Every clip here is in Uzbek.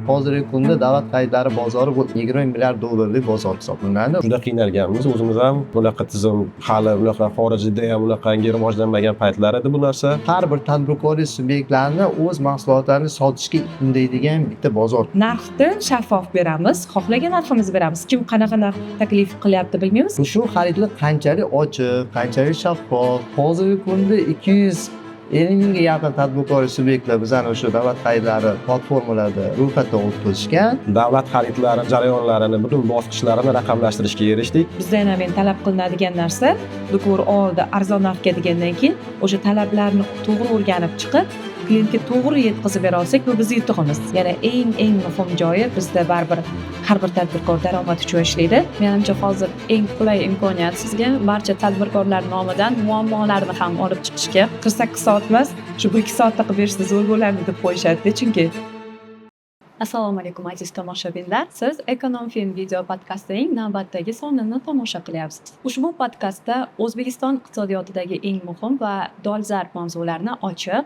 hozirgi kunda davlat xaridlari bozori bu 20 milliard dollarlik bozor hisoblanadi. Juda qiynalganmiz. O'zimiz ham bunaqa tizim hali bunaqa xorijda ham bunaqangi rivojlanmagan paytlar edi bu narsa. Har bir tadbirkorlik subyektlarini o'z mahsulotlarini sotishga undaydigan bitta bozor. Narxni shaffof beramiz, xohlagan narximizni beramiz. Kim qanaqa narx taklif qilyapti bilmaymiz. Shu xaridlar qanchalik ochiq, qanchalik shaffof. Hozirgi kunda 250 mingga yaqin tadbirkorlik subyektlar bizani o'sha davlat xaridlari platformalarida ro'yxatdan o'tkazishgan. Davlat xaridlari jarayonlarini, butun bosqichlarini raqamlashtirishga erishdik. Bizdan ham endi talab qilinadigan narsa, do'kon oldida arzon narxga degandan keyin o'sha talablarni to'g'ri o'rganib chiqib, klientga to'g'ri yetkazib bera olsak, bu bizning yutug'imiz. Yana eng muhim joyi bizda baribir har bir tadbirkor daromad uchun ishlaydi. Menimcha hozir eng qulay imkoniyat sizga barcha tadbirkorlar nomidan muammolarni ham olib chiqishga 48 soat emas, shu 2 soatda qilib berishsa zo'r bo'lardi deb qo'yishadi chunki. Assalomu alaykum aziz tomoshabinlar. Siz Ekonom Film video podkastining navbatdagi sonini tomosha qilyapsiz. Ushbu podkastda O'zbekiston iqtisodiyotidagi eng muhim va dolzarb mavzularni ochiq,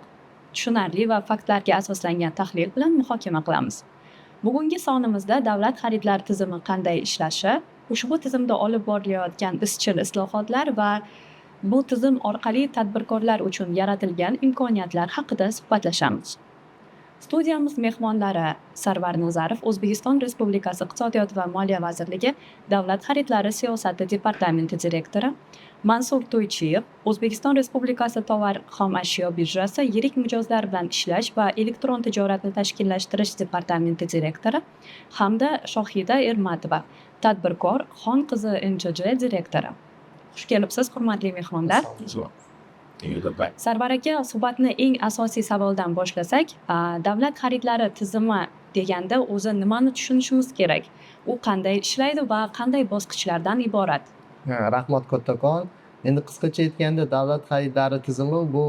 tushunarli va faktlarga asoslangan tahlil bilan muhokama qilamiz. Bugungi sonimizda davlat xaridlari tizimi qanday ishlashi, ushbu tizimda olib borilayotgan izchil islohotlar va bu tizim orqali tadbirkorlar uchun yaratilgan imkoniyatlar haqida suhbatlashamiz. Studiyamiz mehmonlari Sarvar Nazarov, O'zbekiston Respublikasi Iqtisodiyot va Moliya vazirligi Davlat xaridlari siyosati departamenti direktori, Mansur To'ychiyev, O'zbekiston Respublikasi Tovar xom ashyo birjasi yirik mijozlar bilan ishlash va elektron tijoratni tashkillashtirish departamenti direktori hamda Shohida Ermatova, tadbirkor Xonqizi MCJ direktori. Xush kelibsiz, hurmatli mehmonlar. Sarvar aka, suhbatni eng asosiy savoldan boshlasak, davlat xaridlari tizimi deganda o'zi nimani tushunishimiz kerak? U qanday ishlaydi va qanday bosqichlardan iborat? Rahmat kattakon. Endi qisqacha aytganda davlat xaridlari tizimi bu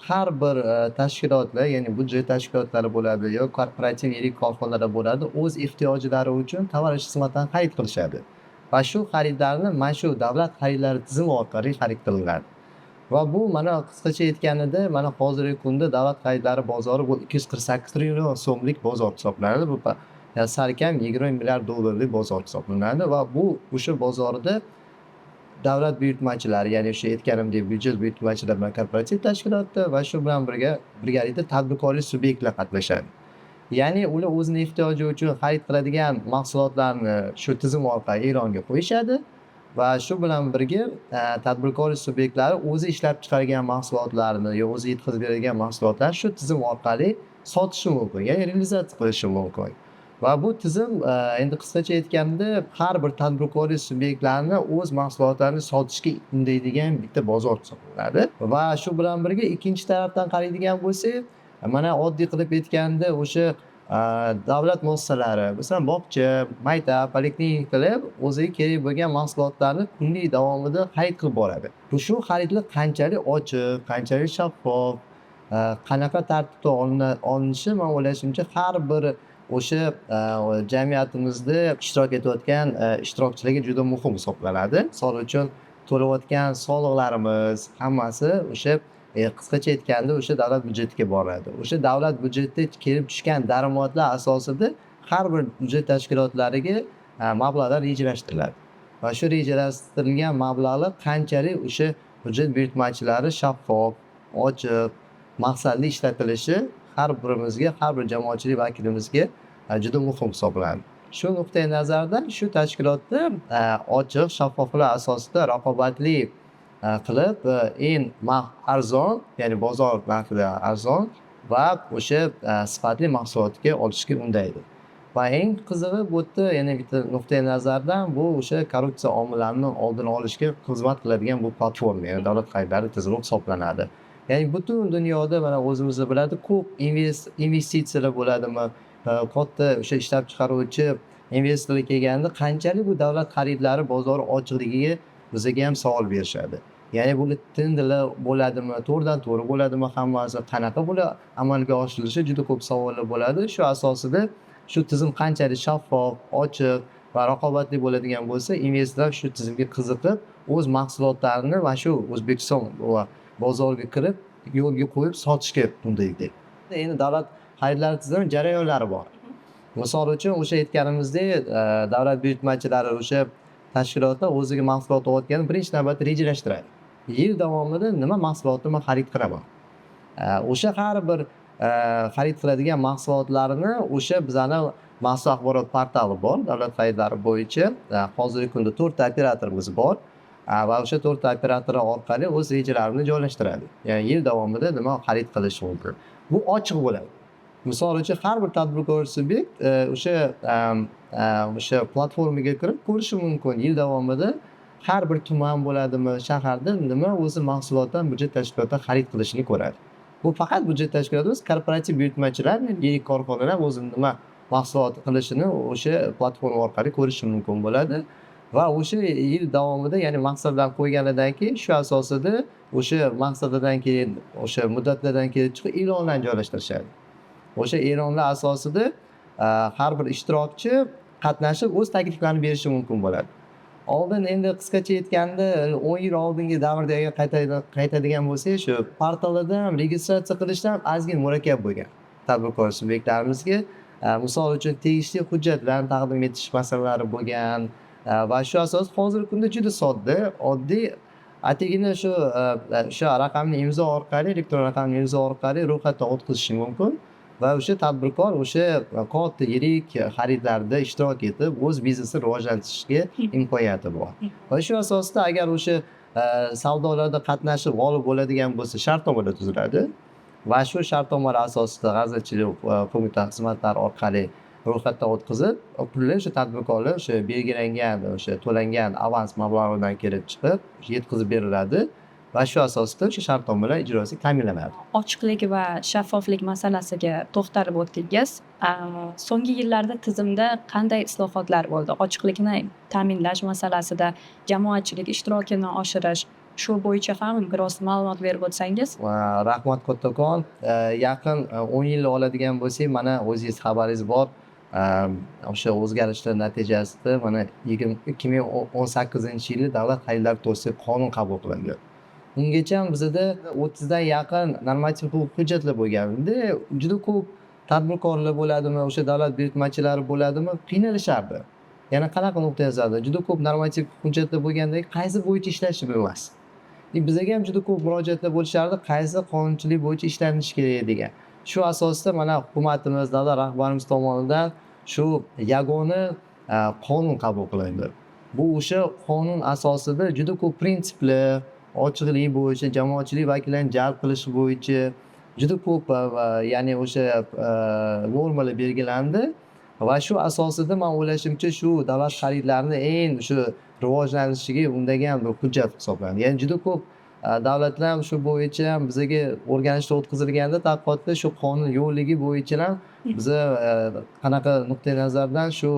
har bir tashkilotlar, ya'ni budjet tashkilotlari bo'ladi yo korporativ yirik korxonalar bo'ladi, o'z ehtiyojlari uchun tovar xizmatlarni xarid qilishadi. Va shu xaridlarni mana shu davlat xaridlari tizimi orqali xarid qilinadi. Va bu mana qisqacha aytganida mana hozirgi kunda davlat xaridlari bozori bu 248 trillion so'mlik bozor hisoblanadi. Bu salkam 20 milliard dollarlik bozor hisoblanadi va bu o'sha bozorda davlat buyurtmachilari, ya'ni o'sha aytganimdek byudjet buyurtmachilari bilan korporativ tashkilotlar va shu bilan birgalikda tadbirkorlik subyektlar qatnashadi. Ya'ni ular o'zini ehtiyoji uchun xarid qiladigan mahsulotlarni shu tizim orqali e'longa qo'yishadi va shu bilan birga tadbirkorlik subyektlari o'zi ishlab chiqargan mahsulotlarni yo o'zi yetkazib beradigan mahsulotlarni shu tizim orqali sotishi mumkin, ya'ni realizatsiya qilishi mumkin. Va bu tizim endi qisqacha aytganda har bir tadbirkorlik subyektlarini o'z mahsulotlarini sotishga undaydigan bitta bozor hisoblanadi. Va shu bilan birga ikkinchi tarafdan qaraydigan bo'lsak, mana oddiy qilib aytganda o'sha davlat muassasalari, masalan bog'cha, maktab, poliklinikalar o'ziga kerak bo'lgan mahsulotlarni kunlik davomida xarid qilib boradi. Shu xaridlar qanchalik ochiq, qanchalik shaffof, qanaqa tartibda olinishi men o'ylashimcha har bir o'sha jamiyatimizda ishtirok etayotgan ishtirokchilarga juda muhim hisoblanadi. Misol uchun to'layotgan soliqlarimiz hammasi o'sha qisqacha aytganda o'sha davlat byudjetiga boradi. O'sha davlat byudjetida kelib tushgan daromadlar asosida har bir byudjet tashkilotlariga mablag'lar rejalashtiriladi. Va shu rejalashtirilgan mablag'lar qanchalik o'sha byudjet buyurtmachilari shaffof, ochiq, maqsadli ishlatilishi har birimizga, har bir jamoatchilik vakilimizga juda muhim hisoblanadi. Shu nuqtai nazardan shu tashkilotda ochiq, shaffoflik asosida raqobatli qilib eng arzon, ya'ni bozor narxida arzon va o'sha sifatli mahsulotga olishga undaydi. Va eng qizig'i bu yerda yana bitta nuqtai nazardan bu o'sha korrupsiya omillarini oldini olishga xizmat qiladigan bu platforma, ya'ni davlat xaridlari tizimi hisoblanadi. Ya'ni butun dunyoda mana o'zimizda biladi, ko'p investitsiyalar bo'ladimi, katta o'sha ishlab chiqaruvchi investorlar kelganda qanchalik bu davlat xaridlari bozori ochiqligiga bizga ham savol berishadi. Ya'ni bu tenderlar bo'ladimi, to'g'ridan to'g'ri bo'ladimi, hammasi qanaqa bular amalga oshirilishi juda ko'p savollar bo'ladi. Shu asosida shu tizim qanchalik shaffof, ochiq va raqobatli bo'ladigan bo'lsa, investorlar shu tizimga qiziqib, o'z mahsulotlarini va shu O'zbekiston bozoriga kirib, yo'lga qo'yib sotishga undaydi. Endi davlat xaridlari tizimi jarayonlari bor. Misol uchun o'sha aytganimizdek, davlat buyurtmachilari o'sha tashkilotlar o'ziga mahsulot olayotganini birinchi navbatda rejalashtiradi. Yil davomida nima mahsulotni men xarid qilaman. O'sha har bir xarid qiladigan mahsulotlarni o'sha bizani maxsus axborot portali bor davlat xaridlari bo'yicha. Hozirgi kunda 4 ta operatorimiz bor. Va o'sha 4 ta operator orqali o'z rejalarini joylashtiradi. Ya'ni yil davomida nima xarid qilish mumkin. Bu ochiq bo'ladi. Misol uchun har bir tadbirkor subyekt o'sha platformaga kirib ko'rishi mumkin. Yil davomida har bir tuman bo'ladimi, shaharda nima o'zi mahsulotdan byudjet tashkilotdan xarid qilishini ko'radi. Bu faqat byudjet tashkiloti emas, korporativ buyurtmachilar, yirik korxonalar o'zini nima mahsulot qilishini o'sha platforma orqali ko'rishi mumkin bo'ladi. Va o'sha yil davomida, ya'ni maqsadlar qo'yganidan keyin shu asosida o'sha maqsadidan keyin, o'sha muddatlardan kelib chiqib e'lonlarni joylashtirishadi. O'sha e'lonlar asosida har bir ishtirokchi qatnashib o'z takliflarini berishi mumkin bo'ladi. Oldin endi qisqacha aytganda 10 yil oldingi davrga qaytadigan bo'lsak, shu portalda ham registratsiya qilishda ham ozgina murakkab bo'lgan tadbirkor subyektlarimizga. Misol uchun tegishli hujjatlarni taqdim etish masalalari bo'lgan va shu asos hozirgi kunda juda sodda, oddiy atagina shu raqamli imzo orqali, elektron raqamli imzo orqali ro'yxatdan o'tkazishi mumkin. Va o'sha tadbirkor o'sha katta yirik xaridlarda ishtirok etib, o'z biznesini rivojlantirishga imkoniyati bor. Va shu asosda agar o'sha savdolarda qatnashib g'olib bo'ladigan bo'lsa, shartnomalar tuziladi va shu shartnomalar asosida g'aznachilik qo'mita xizmatlari orqali ro'yxatdan o'tkazib, pullar o'sha tadbirkorlar o'sha belgilangan, o'sha to'langan avans mablag'idan kelib chiqib yetkazib beriladi. Va shu asosda o'sha shartnomalar ijrosi ta'minlanadi. Ochiqlik va shaffoflik masalasiga to'xtalib o'tdingiz. So'nggi yillarda tizimda qanday islohotlar bo'ldi? Ochiqlikni ta'minlash masalasida jamoatchilik ishtirokini oshirish, shu bo'yicha ham biroz ma'lumot berib o'tsangiz. Rahmat kattakon. Yaqin 10 yil oladigan bo'lsak, mana o'zingiz xabaringiz bor. O'sha o'zgarishlar natijasida mana 2018-yili davlat xaridlari to'g'risida qonun qabul qilindi. Ungacha bizda 30 dan yaqin normativ huquqiy hujjatlar bo'lganda, juda ko'p tadbirkorlar bo'ladimi, o'sha davlat buyurtmachilari bo'ladimi, qiynalishardi. Yana qanaqa nuqtai nazarda juda ko'p normativ hujjatlar bo'lganda qaysi bo'yicha ishlashni bilmas. Bizga ham juda ko'p murojaatlar bo'lishardi, qaysi qonunchilik bo'yicha ishlanishi kerak degan. Shu asosda mana hukumatimiz, davlat rahbarimiz tomonidan shu yagona qonun qabul qilindi. Bu o'sha qonun asosida juda ko'p prinsiplar, ochiqlik bo'yicha, jamoatchilik vakillarini jalb qilish bo'yicha juda ko'p ya'ni o'sha normalar belgilandi va shu asosida men o'ylashimcha shu davlat xaridlarini eng shu rivojlanishiga undagan bir hujjat hisoblanadi. Ya'ni juda ko'p davlatlar ham shu bo'yicha ham bizga o'rganishlar o'tkazilganda tadqiqotda shu qonun yo'lligi bo'yicha ham biza qanaqa nuqtai nazardan shu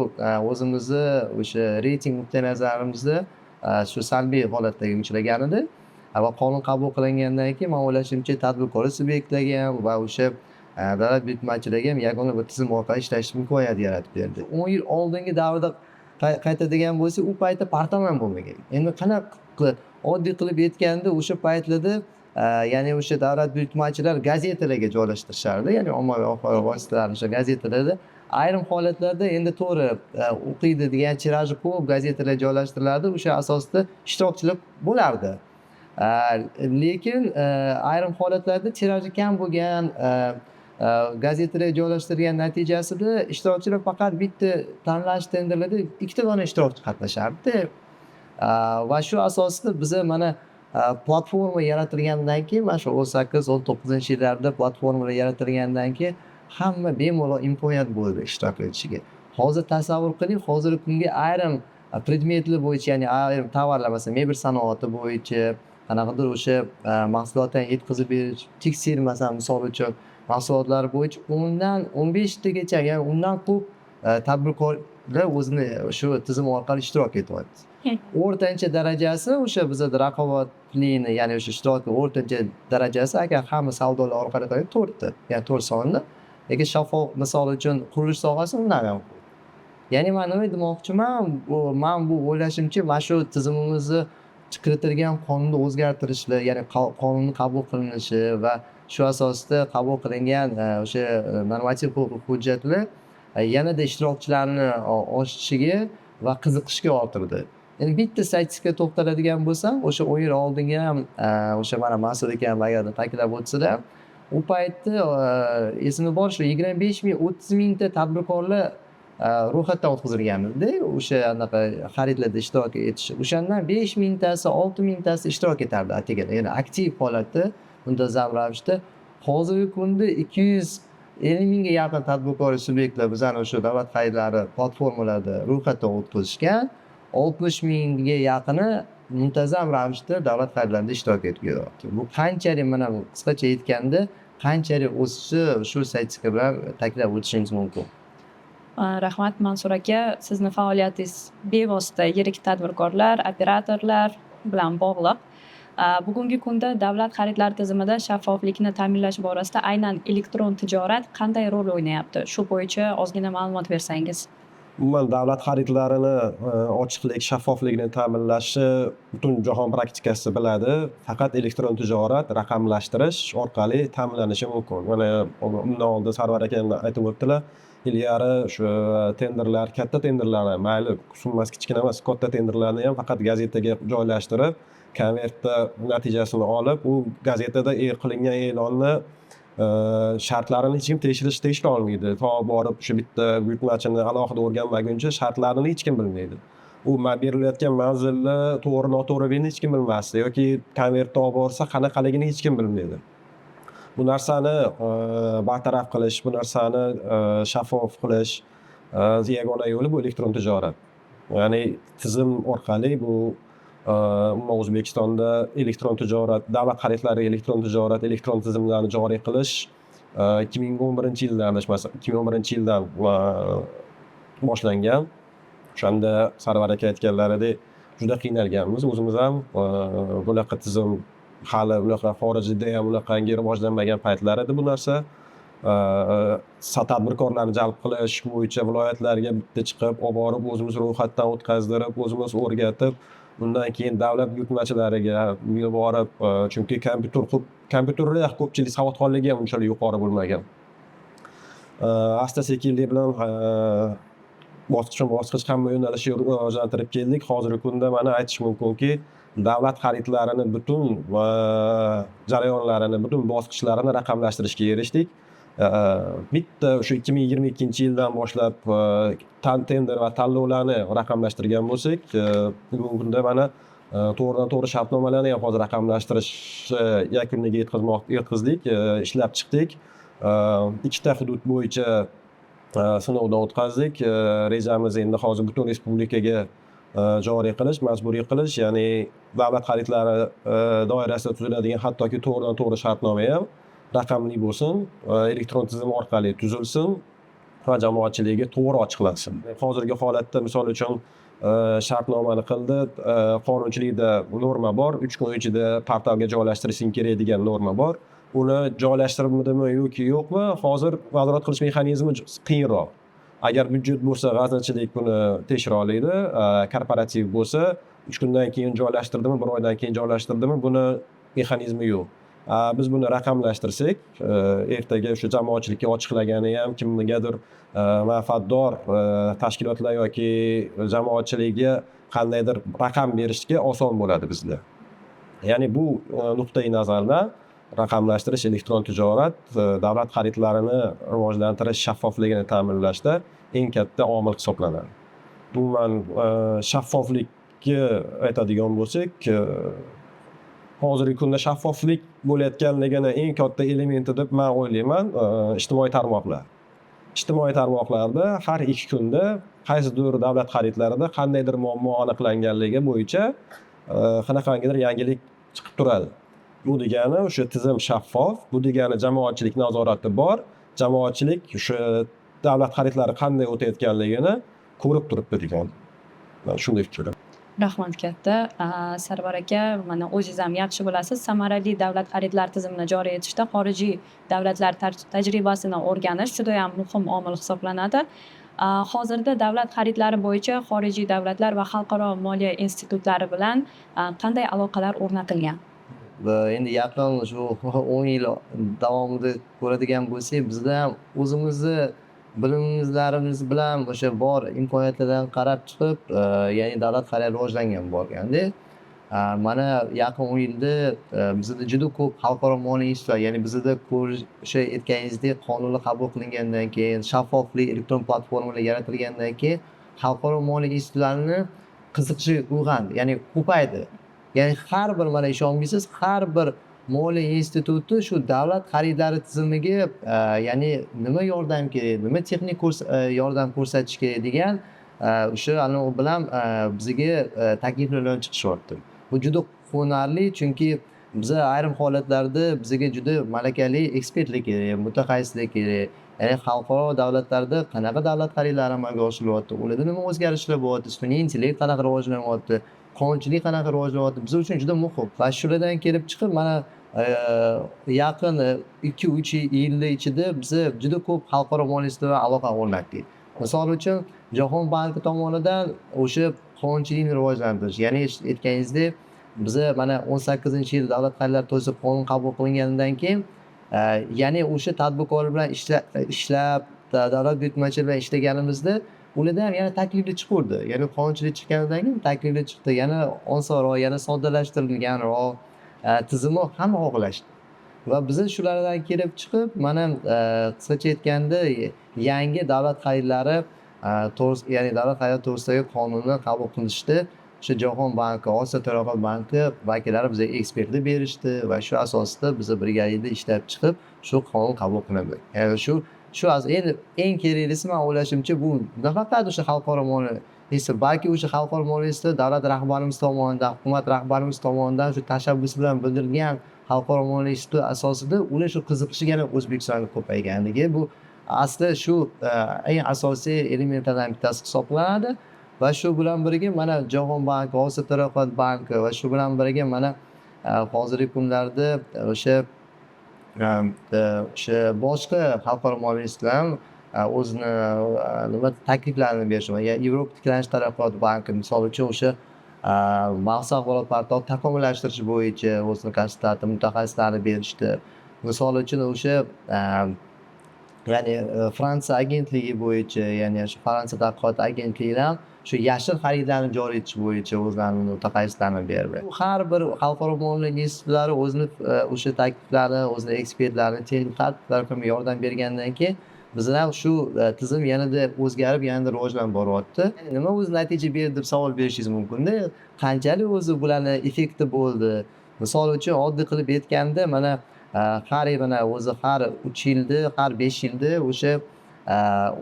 o'zimizni o'sha reyting nuqtai nazarimizni shu salbiy holatdagi uchragan edi. Va qonun qabul qilingandan keyin men o'ylashimcha tadbirkor subyektlarga ham va o'sha davlat buyurtmachilarga ham yagona bir tizim orqali ishlash imkoniyati yaratib berdi. 10 yil oldingi davrda qaytadigan bo'lsak, u paytda portal ham bo'lmagan. Endi qanaqa oddiy qilib aytganda o'sha paytlarda ya'ni o'sha davlat buyurtmachilar gazetalarga joylashtirishardi, ya'ni ommaviy axborot vositalarini o'sha gazetalarda ayrim holatlarda endi to'g'ri o'qiydi degan tiraji ko'p gazetalar joylashtiriladi, o'sha asosda ishtirokchilar bo'lardi. Lekin ayrim holatlarda tiraji kam bo'lgan gazetalar joylashtirgan natijasida ishtirokchilar faqat bitta tanlash tenderlarda 2 ta dona ishtirokchi qatnashardi. Va shu asosida biza mana platforma yaratilgandan keyin, mana shu 18-19-yillarda platformalar yaratilgandan keyin hamma bemalol imkoniyat bo'ldi ishtirok etishiga. Hozir tasavvur qiling, hozirgi kunga ayrim predmetlar bo'yicha, ya'ni ayrim tovarlar, masalan, mebel sanoati bo'yicha, qanaqadir o'sha mahsulotlarni yetkazib berish, tekstil masalan, misol uchun mahsulotlar bo'yicha 10 dan 15 tagacha, ya'ni undan ko'p tadbirkorlar o'zini shu tizim orqali ishtirok etyapti. O'rtancha darajasi o'sha bizda raqobatlikni, ya'ni o'sha ishtirokni o'rtancha darajasi agar hamma savdolar orqali qilib 4 ta, ya'ni 4 sonda. Lekin shaffof, misol uchun qurilish sohasi undan ham. Ya'ni men nima demoqchiman, men bu o'ylashimcha mana shu tizimimizni kiritilgan qonunni o'zgartirishlar, ya'ni qonunni qabul qilinishi va shu asosda qabul qilingan o'sha normativ huquqiy hujjatlar yanada ishtirokchilarni oshishiga va qiziqishga orttirdi. Endi bitta statistika to'xtaladigan bo'lsam, o'sha 10 yil oldinga ham o'sha mana Mas'ud aka ham agarda ta'kidlab o'tsa-da, u paytda esimda bor shu 25 ming 30 mingta tadbirkorlar ro'yxatdan o'tkazilganmizda o'sha anaqa xaridlarda ishtirok etish. O'shandan 5 mingtasi 6 mingtasi ishtirok etardi atigi, ya'ni aktiv holatda muntazam ravishda. Hozirgi kunda 250 mingga yaqin tadbirkor subyektlar bizani o'sha davlat xaridlari platformalarida ro'yxatdan o'tkazishgan. 60 mingga yaqini muntazam ravishda davlat xaridlarida ishtirok etyapti. Bu qanchalik, mana qisqacha aytganda, qanchalik o'sishi shu statistika bilan ta'kidlab o'tishingiz mumkin. Rahmat Mansur aka, sizni faoliyatingiz bevosita yirik tadbirkorlar, operatorlar bilan bog'liq. Bugungi kunda davlat xaridlari tizimida shaffoflikni ta'minlash borasida aynan elektron tijorat qanday rol o'ynayapti? Shu bo'yicha ozgina ma'lumot bersangiz. Umuman davlat xaridlarini ochiqlik, shaffoflikni ta'minlashi butun jahon praktikasi biladi. Faqat elektron tijorat raqamlashtirish orqali ta'minlanishi mumkin. Mana undan oldin Sarvar aka ham aytib o'tdilar. Ilgari shu tenderlar, katta tenderlarni, mayli summasi kichkina emas, katta tenderlarni ham faqat gazetaga joylashtirib, konvertda natijasini olib, u gazetada qilingan e'lonni shartlarini hech kim tekshira olmaydi. To borib shu bitta buyurtmachini alohida o'rganmaguncha shartlarini hech kim bilmaydi. U berilayotgan manzilni to'g'ri-noto'g'riligini hech kim bilmasdi yoki konvertda olib borsa qanaqaligini hech kim bilmaydi. Bu narsani bartaraf qilish, bu narsani shaffof qilish yagona yo'li bu elektron tijorat. Ya'ni tizim orqali bu O'zbekistonda elektron tijorat, davlat xaridlari elektron tizimlarni joriy qilish 2011-yildan adashmasam 2011-yildan boshlangan. O'shanda Sarvar aka aytganlaridek juda qiynalganmiz. O'zimiz ham bunaqa tizim hali bunaqa xorijda ham bunaqangi rivojlanmagan paytlar edi bu narsa. Tadbirkorlarni jalb qilish bo'yicha viloyatlarga bitta chiqib, olib borib o'zimiz ro'yxatdan o'tkazdirib, o'zimiz o'rgatib, undan keyin davlat buyurtmachilariga borib, chunki kompyuterda ko'pchilik savodxonligi ham unchalik yuqori bo'lmagan. Asta-sekinlik bilan bosqichma-bosqich hamma yo'nalishga rivojlantirib keldik. Hozirgi kunda mana aytish mumkinki, davlat xaridlarining butun jarayonlarini, butun bosqichlarini raqamlashtirishga erishdik. Bitta o'sha 2022-yildan boshlab tender va tanlovlarni raqamlashtirgan bo'lsak, bugungi kunda mana to'g'ridan-to'g'ri shartnomalarni ham hozir raqamlashtirish yakuniga yetkazdik, ishlab chiqdik. Ikkita hudud bo'yicha sinovdan o'tkazdik. Rejamiz endi hozir butun respublikaga joriy qilish, majburiy qilish, ya'ni davlat xaridlari doirasida tuziladigan hattoki to'g'ridan-to'g'ri shartnoma ham raqamli bo'lsin, elektron tizim orqali tuzilsin va jamoatchilikka to'g'ri ochiqlansin. Hozirgi holatda misol uchun shartnomani qildi, qonunchilikda norma bor, 3 kun ichida portalga joylashtirishing kerak degan norma bor. Uni joylashtirdimi yoki yo'qmi, hozir nazorat qilish mexanizmi qiyinroq. Agar byudjet bo'lsa, g'aznachilik buni tekshira oladi. Korporativ bo'lsa, 3 kundan keyin joylashtirdimi, 1 oydan keyin joylashtirdimi, buni mexanizmi yo'q. Biz buni raqamlashtirsak, ertaga o'sha jamoatchilikka ochiqlagani ham kimgadir manfaatdor tashkilotlar yoki jamoatchilikka qandaydir raqam berishga oson bo'ladi bizda. Ya'ni bu nuqtai nazardan raqamlashtirish, elektron tijorat davlat xaridlarini rivojlantirish, shaffofligini ta'minlashda eng katta omil hisoblanadi. Umuman shaffoflikka aytadigan bo'lsak, hozirgi kunda shaffoflik bo'layotganligini eng katta elementi deb men o'ylayman ijtimoiy tarmoqlar. Ijtimoiy tarmoqlarda har 2 kunda qaysidir davlat xaridlarida qandaydir muammo aniqlanganligi bo'yicha qanaqangidir yangilik chiqib turadi. Bu degani o'sha tizim shaffof, bu degani jamoatchilik nazorati bor, jamoatchilik o'sha davlat xaridlari qanday o'tayotganligini ko'rib turibdi degan. Men shunday fikrlayman. Rahmat katta. Sarvar aka, mana o'zingiz ham yaxshi bilasiz, samarali davlat xaridlari tizimini joriy etishda xorijiy davlatlar tajribasini o'rganish juda ham muhim omil hisoblanadi. Hozirda davlat xaridlari bo'yicha xorijiy davlatlar va xalqaro moliya institutlari bilan qanday aloqalar o'rnatilgan? Endi yaqin shu 10 yil davomida ko'radigan bo'lsak, bizda ham o'zimizni bilimlarimiz bilan o'sha bor imkoniyatlardan qarab chiqib, ya'ni davlat qanday rivojlangan borganda, mana yaqin 10 yilda bizada juda ko'p xalqaro moliya institutlari, ya'ni bizada o'sha aytganingizdek qonunlar qabul qilingandan keyin, shaffoflik, elektron platformalar yaratilgandan keyin xalqaro moliya institutlarini qiziqishi uyg'ondi, ya'ni ko'paydi. Ya'ni har bir, mana ishonmaysiz, har bir moliya instituti shu davlat xaridlari tizimiga ya'ni nima yordam kerak, nima texnik yordam ko'rsatish kerak degan o'sha anavi bilan bizga takliflar bilan chiqishyapti. Bu juda quvonarli, chunki biza ayrim holatlarda bizga juda malakali ekspertlar kerak, mutaxassislar kerak. Ya'ni xalqaro davlatlarda qanaqa davlat xaridlari amalga oshirilyapti, ularda nima o'zgarishlar bo'lyapti, sun'iy intellekt qanaqa rivojlanyapti, qonunchilik qanaqa rivojlanyapti, biz uchun juda muhim. Va shulardan kelib chiqib mana yaqin 2-3 yillar ichida biza juda ko'p xalqaro moliya institutlari bilan aloqa o'rnatdik. Misol uchun Jahon banki tomonidan o'sha qonunchilikni rivojlantirish, ya'ni aytganingizdek, biza mana 18-yil davlat xaridlari to'g'risida qonun qabul qilinganidan keyin ya'ni o'sha tadbirkorlar bilan ishlab, davlat buyurtmachilari bilan ishlaganimizda ularda ham yana takliflar chiqardi. Ya'ni qonunchilik chiqqanidan keyin takliflar chiqdi. Yana osonroq, yana soddalashtirilganroq tizimni hamma xohlashdi. Va biza shulardan kelib chiqib, mana qisqacha aytganda yangi davlat xaridlari ya'ni davlat xaridlari to'g'risidagi qonunni qabul qilishdi. O'sha Jahon banki, Osiyo taraqqiyot banki vakillari bizga ekspertlik berishdi va shu asosida biza birgalikda ishlab chiqib, shu qonun qabul qilindi. Ya'ni shu endi eng keraklisi men o'ylashimcha bu nafaqat o'sha xalqaro moliya instituti, balki o'sha xalqaro moliya instituti davlat rahbarimiz tomonidan, hukumat rahbarimiz tomonidan shu tashabbus bilan bildirilgan xalqaro moliya instituti asosida ular shu qiziqishi yana O'zbekistonga ko'payganligi, bu asli shu eng asosiy elementlardan bittasi hisoblanadi. Va shu bilan birga mana Jahon banki, Osiyo taraqqiyot banki va shu bilan birga mana hozirgi kunlarda o'sha boshqa xalqaro moliya institutlari ham o'zini nima takliflarini berishdi. Yevropa tiklanish taraqqiyot banki misol uchun o'sha maxsus axborot portalini takomillashtirish bo'yicha o'zini konsultanti mutaxassislarni berishdi. Misol uchun o'sha ya'ni Fransiya agentligi bo'yicha, ya'ni shu Fransiya tadqiqot agentligidan shu yashil xaridlarni joriy etish bo'yicha o'zlarini mutaxassislarini berdi. Har bir xalqaro moliya institutlari o'zini o'sha takliflarini, o'zini ekspertlarini, texnik tartiblar bilan yordam bergandan keyin bizlar ham shu tizim yanada o'zgarib, yanada rivojlanib boryapti. Nima o'zi natija berdi deb savol berishingiz mumkin-da. Qanchalik o'zi bularni effekti bo'ldi? Misol uchun oddiy qilib aytganda mana har 3 yilda, har 5 yilda o'sha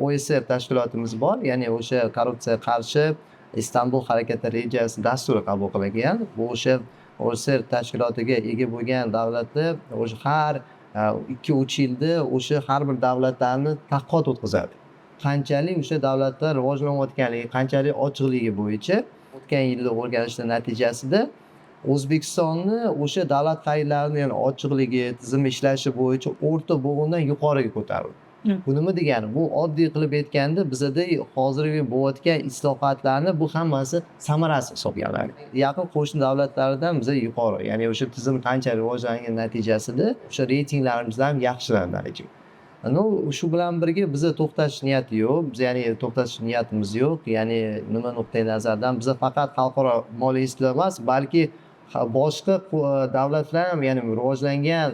OSR tashkilotimiz bor. Ya'ni o'sha korrupsiyaga qarshi Istanbul harakati rejasi dasturi qabul qilingan. Bu o'sha OSR tashkilotiga ega bo'lgan davlatlar o'sha har 2-3 yilda o'sha har bir davlatlarni tadqiqot o'tkazadi. Qanchalik o'sha davlatlar rivojlanayotganligi, qanchalik ochiqligi bo'yicha o'tgan yilda o'rganishlar natijasida O'zbekistonni o'sha davlat xaridlarini, ya'ni ochiqligi, tizim ishlashi bo'yicha o'rta bo'g'indan yuqoriga ko'tarildi. Bu nima degani? Bu oddiy qilib aytganda bizada hozirgi bo'layotgan islohotlarni bu hammasi samarasi hisoblanadi. Yaqin qo'shni davlatlardan biza yuqori, ya'ni o'sha tizim qancha rivojlangan natijasida o'sha reytinglarimiz ham yaxshilanadi. Shu bilan birga biza to'xtash niyati yo'q. Biz ya'ni to'xtash niyatimiz yo'q. Ya'ni nima nuqtai nazardan biza faqat xalqaro moliya institutlari emas, balki boshqa davlatlar ham, ya'ni rivojlangan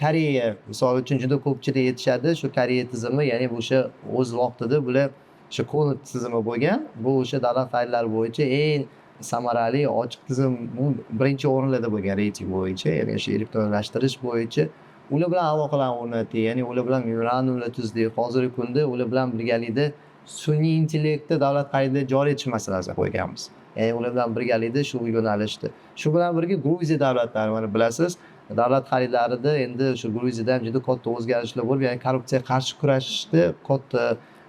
Koreya misol uchun juda ko'pchilik aytishadi, shu Koreya tizimi, ya'ni o'sha o'z vaqtida bular shu Konut tizimi bo'lgan. Bu o'sha davlat xaridlari bo'yicha eng samarali ochiq tizim, birinchi o'rinlarda bo'lgan reyting bo'yicha, ya'ni o'sha elektronlashtirish bo'yicha ular bilan aloqalarni o'rnatdik, ya'ni ular bilan memorandumlar tuzdik. Hozirgi kunda ular bilan birgalikda sun'iy intellektni davlat xaridida joriy etish masalasini qo'yganmiz. Ya'ni ular bilan birgalikda shu yo'nalishda. Shu bilan birga Gruziya davlatlari, mana bilasiz, davlat xaridlarida endi shu Gruziyada ham juda katta o'zgarishlar bo'lib, ya'ni korrupsiyaga qarshi kurashishda katta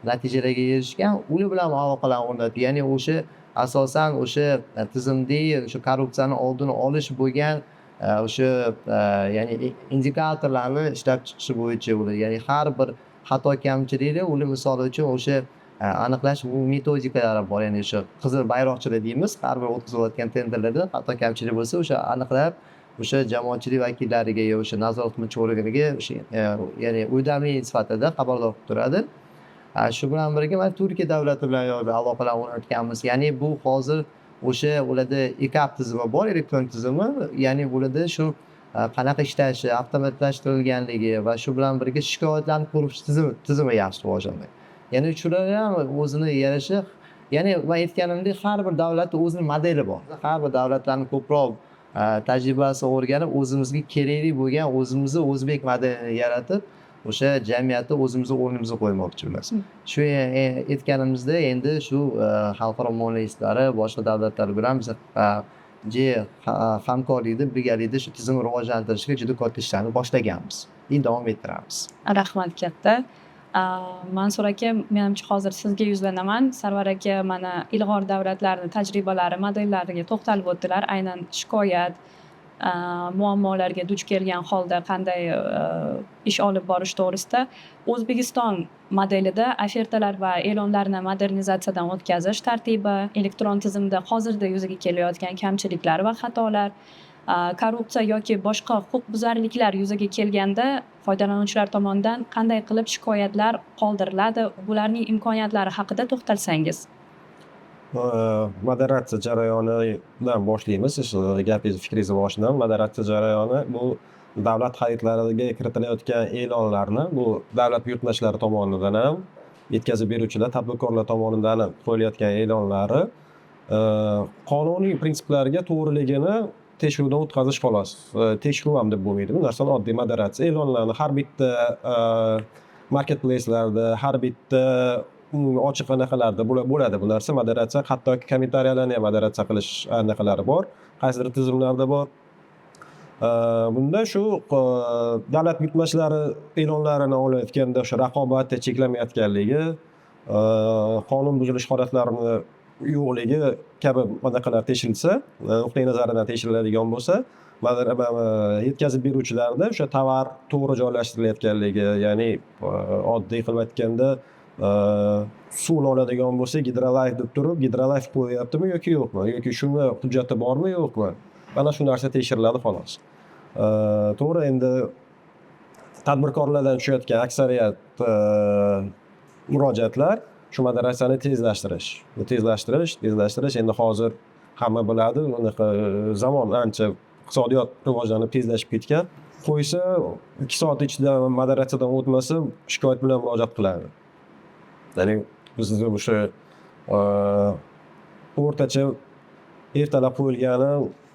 natijalarga erishgan. Ular bilan aloqalarni o'rnatdik. Ya'ni o'sha asosan o'sha tizimdagi o'sha korrupsiyani oldini olish bo'lgan o'sha ya'ni indikatorlarni ishlab chiqishi bo'yicha ular, ya'ni har bir xato kamchilikni ular misol uchun o'sha aniqlash metodikalari bor. Ya'ni o'sha qizil bayroqchilar deymiz, har bir o'tkazilayotgan tenderlarda xato kamchilik bo'lsa o'sha aniqlab o'sha jamoatchilik vakillariga yoki o'sha nazorat qiluvchi organiga o'sha ya'ni uydarmalik sifatida xabardor qilib turadi. Shu bilan birga mana Turkiya davlati bilan aloqalar o'rnatganmiz. Ya'ni bu hozir o'sha ularda ECAP tizimi bor, elektron tizimi. Ya'ni ularda shu qanaqa ishlashi, avtomatlashtirilganligi va shu bilan birga shikoyatlarni ko'rish tizimi yaxshi rivojlangan. Ya'ni shular ham o'zini yarasha, ya'ni man aytganimdek har bir davlatni o'zini modeli bor. Har bir davlatlarni ko'proq tajribasi o'rganib, o'zimizga kerakli bo'lgan o'zimizni o'zbek modelini yaratib, o'sha jamiyatda o'zimizni o'rnimizga qo'ymoqchimiz. Shu aytganimizda endi shu xalqaro mualliflari boshqa davlatlar bilan biz hamkorlikda, birgalikda shu tizimni rivojlantirishga juda katta ishlarni boshlaganmiz. Davom ettiramiz. Rahmat katta. Mansur aka, menimcha hozir sizga yuzlanaman. Sarvar aka mana ilg'or davlatlarning tajribalari, modellariga to'xtalib o'tdilar. Aynan shikoyat, muammolarga duch kelgan holda qanday ish olib borish to'g'risida. O'zbekiston modelida ofertalar va e'lonlarni modernizatsiyadan o'tkazish tartibi, elektron tizimda hozirda yuzaga kelayotgan kamchiliklar va xatolar, korrupsiya yoki boshqa huquqbuzarliklar yuzaga kelganda foydalanuvchilar tomonidan qanday qilib shikoyatlar qoldiriladi, bularning imkoniyatlari haqida to'xtalsangiz. Moderatsiya jarayonidan boshlaymiz. Gapingizni, fikringizni boshidan. Moderatsiya jarayoni bu davlat xaridlariga kiritilayotgan e'lonlarni bu davlat buyurtmachlari tomonidan ham, yetkazib beruvchilar, tadbirkorlar tomonidan ham qo'yilayotgan e'lonlari qonuniy prinsiplarga to'g'riligini tekshiruvdan o'tkazish xolos. Tekshiruv ham deb bo'lmaydi. Bu narsani oddiy moderatsiya. E'lonlarni har bitta marketplace'larda, har bitta ochiq anaqalarda bo'ladi bu narsa moderatsiya. Hattoki kommentariyalarni ham moderatsiya qilish anaqalari bor. Qaysidir tizimlarda bor. Bunda shu davlat buyurtmachlari e'lonlarini olayotganda o'sha raqobatni cheklamayotganligi, qonun buzilish holatlarini yo'qligi kabi anaqalar tekshirilsa, nuqtai nazaridan tekshiriladigan bo'lsa, yetkazib beruvchilarda o'sha tovar to'g'ri joylashtirilayotganligi, ya'ni oddiy qilib aytganda suvni oladigan bo'lsa, Hidrolife deb turib, Hidrolife qo'yyaptimi yoki yo'qmi, yoki shuni hujjati bormi yo'qmi? Mana shu narsa tekshiriladi xolos. To'g'ri, endi tadbirkorlardan tushayotgan aksariyat murojaatlar shu moderatsiyani tezlashtirish. Endi hozir hamma biladi, unaqa zamon ancha iqtisodiyot rivojlanib tezlashib ketgan. Qo'ysa 2 soat ichida moderatsiyadan o'tmasa, shikoyat bilan murojaat qiladi. Ya'ni biz o'sha o'rtacha ertalab qo'yilgani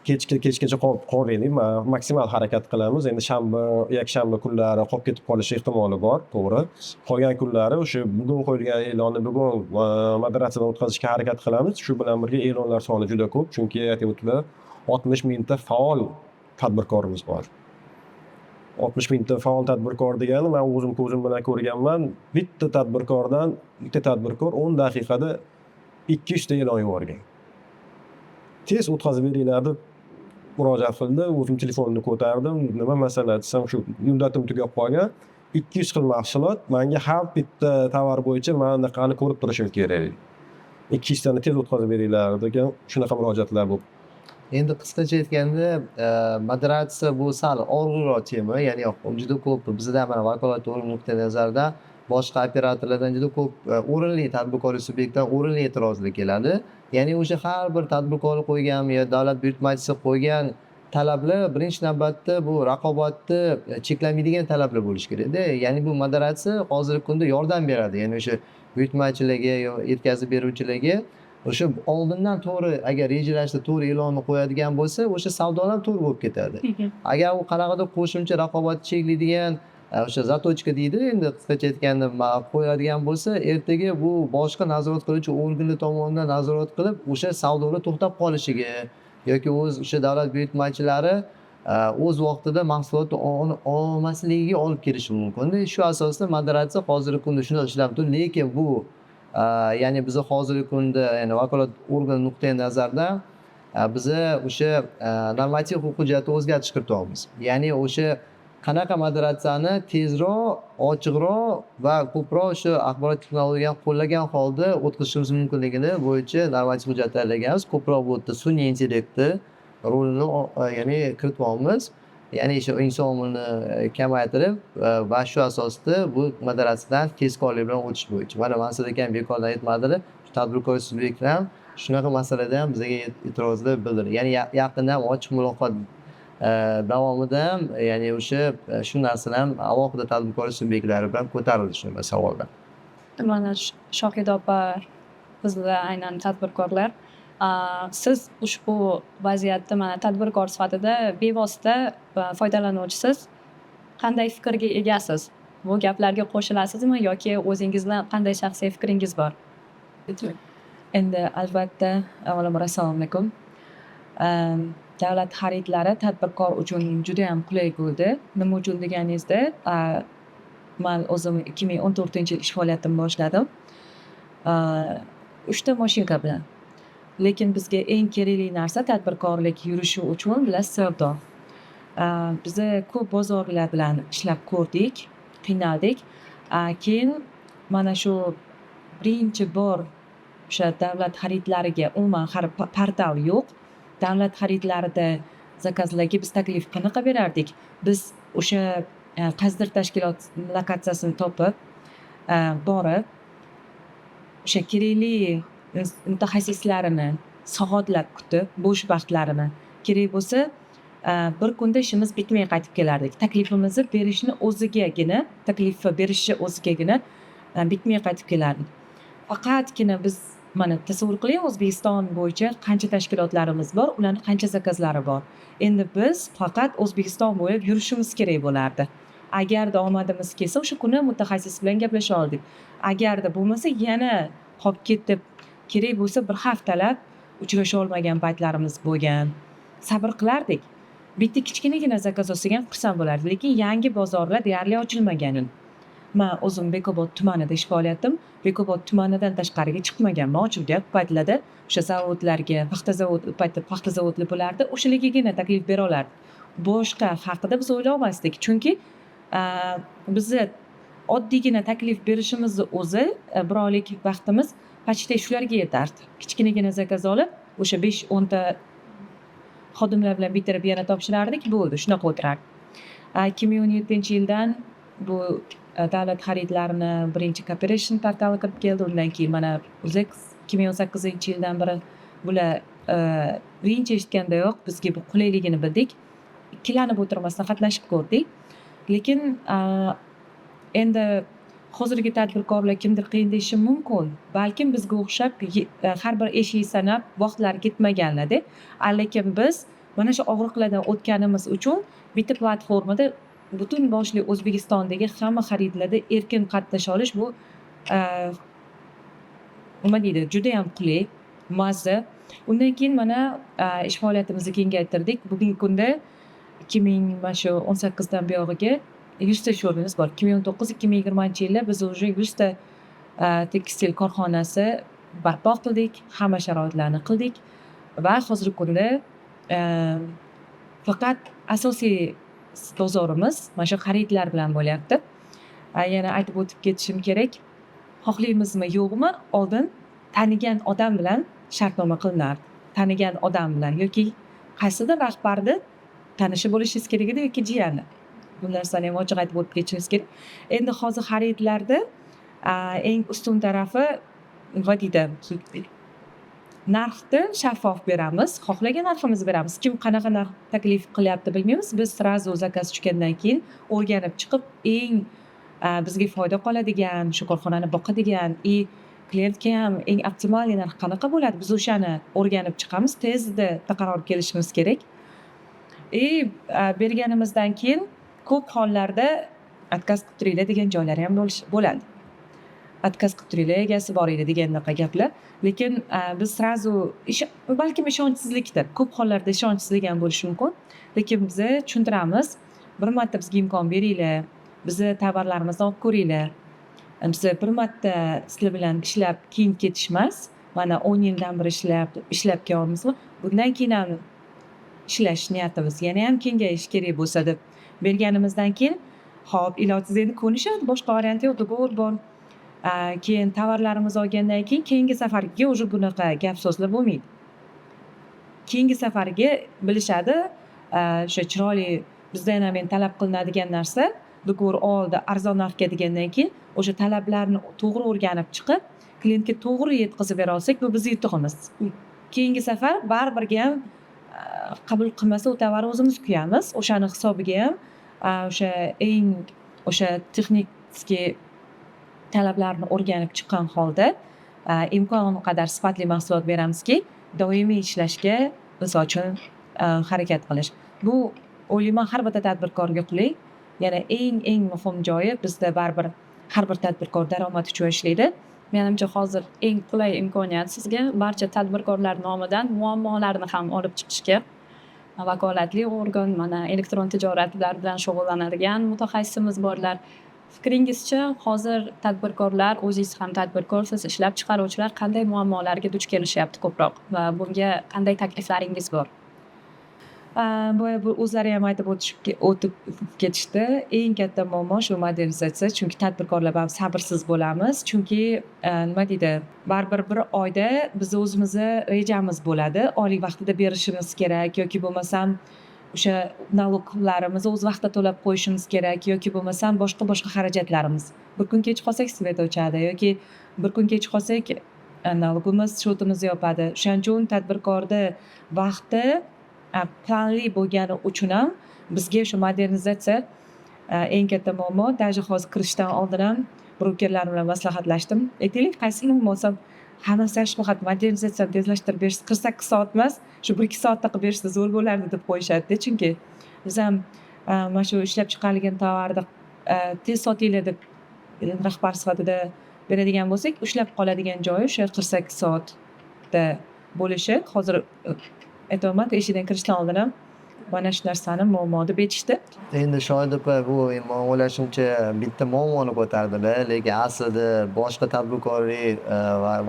kechgacha qolmaylik, maksimal harakat qilamiz. Endi shanba, yakshanba kunlari qolib ketib qolish ehtimoli bor, to'g'ri. Qolgan kunlari o'sha bugun qo'yilgan e'lonni bugun moderatsiyadan o'tkazishga harakat qilamiz. Shu bilan birga e'lonlar soni juda ko'p, chunki aytib o'tdilar, 60 mingta faol tadbirkorimiz bor. 60 mingta faol tadbirkor degani, men o'zim ko'zim bilan ko'rganman, bitta tadbirkor 10 daqiqada 200 ta e'lon yuborgan. Tez o'tkazib beringlar deb murojaat qildi. O'zim telefonni ko'tardim. Nima masala desam, shu muddatim tugab qolgan. 200 xil mahsulot, menga har bitta tovar bo'yicha mana bunaqani ko'rib turishim kerak. 200 tani tez o'tkazib beringlar degan shunaqa murojaatlar bo'ldi. Endi qisqacha aytganda, moderatsiya bu sal og'irroq tema, ya'ni juda ko'p bizda mana vakolatli nuqtai nazardan boshqa operatorlardan juda ko'p o'rinli tadbirkorlik subyektdan o'rinli e'tirozlar keladi. Ya'ni o'sha har bir tadbirkorlik qo'ygan yo davlat buyurtmachisi qo'ygan talablar birinchi navbatda bu raqobatni cheklamaydigan talablar bo'lishi kerak-da. Ya'ni bu moderatsiya hozirgi kunda yordam beradi. Ya'ni o'sha buyurtmachilarga yo yetkazib beruvchilarga o'sha oldindan to'g'ri agar rejalashda to'g'ri e'lonni qo'yadigan bo'lsa, o'sha savdolar to'g'ri bo'lib ketadi. Agar u qanaqadir qo'shimcha raqobatni cheklaydigan o'sha zatochka deydi, endi qisqacha aytganda qo'yadigan bo'lsa, ertaga bu boshqa nazorat qiluvchi organlar tomonidan nazorat qilib, o'sha savdolar to'xtab qolishiga yoki o'sha davlat buyurtmachilari o'z vaqtida mahsulotni olmasligiga olib kelishi mumkin. Shu asosda moderatsiya hozirgi kunda shunday ishlab turibdi, lekin bu ya'ni biz hozirgi kunda ya'ni vakolat organ nuqtai nazardan biza o'sha normativ huquq hujjatini o'zgartirish kirityapmiz. Ya'ni o'sha qanaqa moderatsiyani tezroq, ochiqroq va ko'proq o'sha axborot texnologiyani qo'llagan holda o'tkazishimiz mumkinligini bo'yicha normativ hujjatlar tayyorlaganmiz. Ko'proq bu yerda sun'iy intellektni rolini ya'ni kirityapmiz. ya'ni o'sha inson umrini kamaytirib va shu asosda bu madrasadan tezkorlik bilan o'tish bo'yicha. Mana Mansur akam bekordan aytmadilar, shu tadbirkor subyektlar ham shunaqa masalada ham bizga e'tirozlar bildirdi. Ya'ni yaqinda ham ochiq muloqot davomida ham ya'ni o'sha shu narsalar ham alohida tadbirkorlik subyektlari bilan ko'tarildi shu savollar. Mana Shohida opa bizlar aynan tadbirkorlar. Siz ushbu vaziyatda mana tadbirkor sifatida bevosita foydalanuvchisiz. Qanday fikrga egasiz? Bu gaplarga qo'shilasizmi yoki o'zingizni qanday shaxsiy fikringiz bor? Endi albatta avvalambor assalomu alaykum. Davlat xaridlari tadbirkor uchun juda ham qulay bo'ldi. Nima uchun deganingizda, men o'zim 2014-yil ish faoliyatimni boshladim. 3 ta mashinka bilan. Lekin bizga eng kerakli narsa tadbirkorlik yurishi uchun bilan savdo. Biza ko'p bozorlar bilan ishlab ko'rdik, qiynaldik. Keyin mana shu birinchi bor o'sha davlat xaridlariga umuman portal yo'q. Davlat xaridlarida zakazlarga biz taklif qanaqa berardik? Biz o'sha qaysidir tashkilot lokatsiyasini topib, borib, o'sha kerakli mutaxassislarini soatlab kutib, bo'sh vaqtlarini kerak bo'lsa, bir kunda ishimiz bitmay qaytib kelardik. Taklifimizni berishni o'zigagina bitmay qaytib kelardik. Faqatgina biz mana tasavvur qiling, O'zbekiston bo'yicha qancha tashkilotlarimiz bor, ularning qancha zakazlari bor. Endi biz faqat O'zbekiston bo'ylab yurishimiz kerak bo'lardi. Agarda omadimiz kelsa, o'sha kuni mutaxassis bilan gaplasha oldik. Agarda bo'lmasa, yana qolib ketib, kerak bo'lsa bir haftalab uchrasha olmagan paytlarimiz bo'lgan. Sabr qilardik. Bitta kichkinagina zakaz olsak ham xursand bo'lardik, lekin yangi bozorlar deyarli ochilmagan edi. Men o'zim Bekobod tumanida ish faoliyatim, Bekobod tumanidan tashqariga chiqmaganman. Ochilgan paytlarda o'sha zavodlarga, paxta zavodlar bo'lardi, o'shalargagina taklif bera olardik. Boshqa haqida biz o'ylay olmasdik, chunki bizni oddiygina taklif berishimizni o'zi bir oylik vaqtimiz почти shularga yetardi. Kichkinagina zakaz olib, o'sha 5-10 ta xodimlar bilan bitirib yana topshirardik, bo'ldi, shunaqa o'tirardik. 2017-yildan bu davlat xaridlarini birinchi cooperation portali kirib keldi. Undan keyin mana o'zi 2018-yildan beri bular birinchi eshitgandayoq bizga bu qulayligini bildik. Ikkilanib o'tirmasdan qatnashib ko'rdik. Lekin endi hozirgi tadbirkorlar kimdir qiyin deyishi mumkin. Balkim bizga o'xshab har bir eshik sanab vaqtlar ketmaganlarda, lekin biz mana shu og'riqlardan o'tganimiz uchun bitta platformada butun boshli O'zbekistondagi hamma xaridlarda erkin qatnasha olish bu nima deydi, juda ham qulay, mazza. Undan keyin mana ish faoliyatimizni kengaytirdik. Bugungi kunda 2018dan buyog'iga 100 ta showroomimiz bor. 2019-2020-yilda biz уже 100 ta tekstil korxonasi barpo qildik, hamma sharoitlarni qildik va hozirgi kunda faqat asosiy bozorimiz mana shu xaridlar bilan bo'lyapti. Yana aytib o'tib ketishim kerak, xohlaymizmi yo'qmi, oldin tanigan odam bilan shartnoma qilinardi. Tanigan odam bilan yoki qaysidir rahbarni tanishi bo'lishingiz kerak edi yoki jiyani. Bu narsani ham ochiq aytib o'tib ketishimiz kerak. Endi hozir xaridlarda eng ustun tarafi nima deydi? Narxni shaffof beramiz, xohlagan narximizni beramiz. Kim qanaqa narx taklif qilyapti bilmaymiz. Biz srazu zakaz tushgandan keyin o'rganib chiqib, eng bizga foyda qoladigan, shu korxonani boqadigan, klientga ham eng optimal narx qanaqa bo'ladi? Biz o'shani o'rganib chiqamiz, tezda qaror kelishimiz kerak. Berganimizdan keyin ko'p hollarda отказ qilib turinglar degan joylar ham bo'ladi. Отказ qilib turinglar, egasi bor edi degandaqa gaplar. Lekin biz srazu balkim ishonchsizlikdir. Ko'p hollarda ishonchsizlik ham bo'lishi mumkin. Lekin biz tushuntiramiz. Bir marta bizga imkon beringlar. Bizni tovarlarimizni olib ko'ringlar. Biz bir marta sizlar bilan ishlab keyin ketish emas. Mana 10 yildan beri ishlab kelyapmiz. Bundan keyin ham ishlash niyatimiz yana ham kengayish kerak bo'lsa deb berganimizdan keyin, hop, ilojsiz endi ko'nishadi, boshqa variant yo'q, dogovor bor. Keyin tovarlarimizni olgandan keyin keyingi safarga уже bunaqa gap so'zlar bo'lmaydi. Keyingi safarga bilishadi, o'sha chiroyli bizda ham endi talab qilinadigan narsa do'kon oldi arzon narxga degandan keyin o'sha talablarni to'g'ri o'rganib chiqib klientga to'g'ri yetkazib bera olsak bu bizni yutug'imiz. Keyingi safar baribirga ham qabul qilmasa u tovarni o'zimiz kuyamiz. O'shani hisobiga ham o'sha eng o'sha texnik talablarni o'rganib chiqqan holda imkon qadar sifatli mahsulot beramizki, doimiy ishlashga misol uchun harakat qilish. Bu o'ylayman har bitta tadbirkorga qulay. Yana eng muhim joyi bizda baribir har bir tadbirkor daromad uchun ishlaydi. Menimcha hozir eng qulay imkoniyat sizga barcha tadbirkorlar nomidan muammolarni ham olib chiqishga vakolatli organ, mana elektron tijoratlar bilan shug'ullanadigan mutaxassisimiz borlar. Fikringizcha hozir tadbirkorlar, o'zingiz ham tadbirkorsiz, ishlab chiqaruvchilar qanday muammolarga duch kelishyapti ko'proq va bunga qanday takliflaringiz bor? Boya bu o'zlari ham aytib o'tib ketishdi. Eng katta muammo shu modernizatsiya. Chunki tadbirkorlar ham sabrsiz bo'lamiz. Chunki nima deydi, baribir bir oyda biz o'zimizni rejamiz bo'ladi. Oylik vaqtida berishimiz kerak yoki bo'lmasam o'sha naloglarimizni o'z vaqtida to'lab qo'yishimiz kerak yoki bo'lmasam boshqa xarajatlarimiz. Bir kun kech qolsak svet o'chadi yoki bir kun kech qolsak nalogimiz, shotimizni yopadi. O'shaning uchun tadbirkorda vaqti planli bo'lgani uchun ham bizga shu modernizatsiya eng katta muammo. Даже hozir kirishdan oldin ham brokerlar bilan maslahatlashdim. Aytaylik, qaysi bo'lsam hammasi yaxshi faqat modernizatsiyani tezlashtirib berish 48 soat emas, shu 1-2 soatda qilib berishsa zo'r bo'lardi deb qo'yishadi. Chunki biz ham mana shu ishlab chiqarilgan tovarni tez sotinglar deb rahbar sifatida beradigan bo'lsak, ushlab qoladigan joyi o'sha 48 soatda bo'lishi. Hozir aytyapman, eshikdan kirishdan oldin ham mana shu narsani muammo deb aytishdi. Endi Shohid opa, bu men o'ylashimcha bitta muammoni ko'tardilar, lekin aslida boshqa tadbirkorlik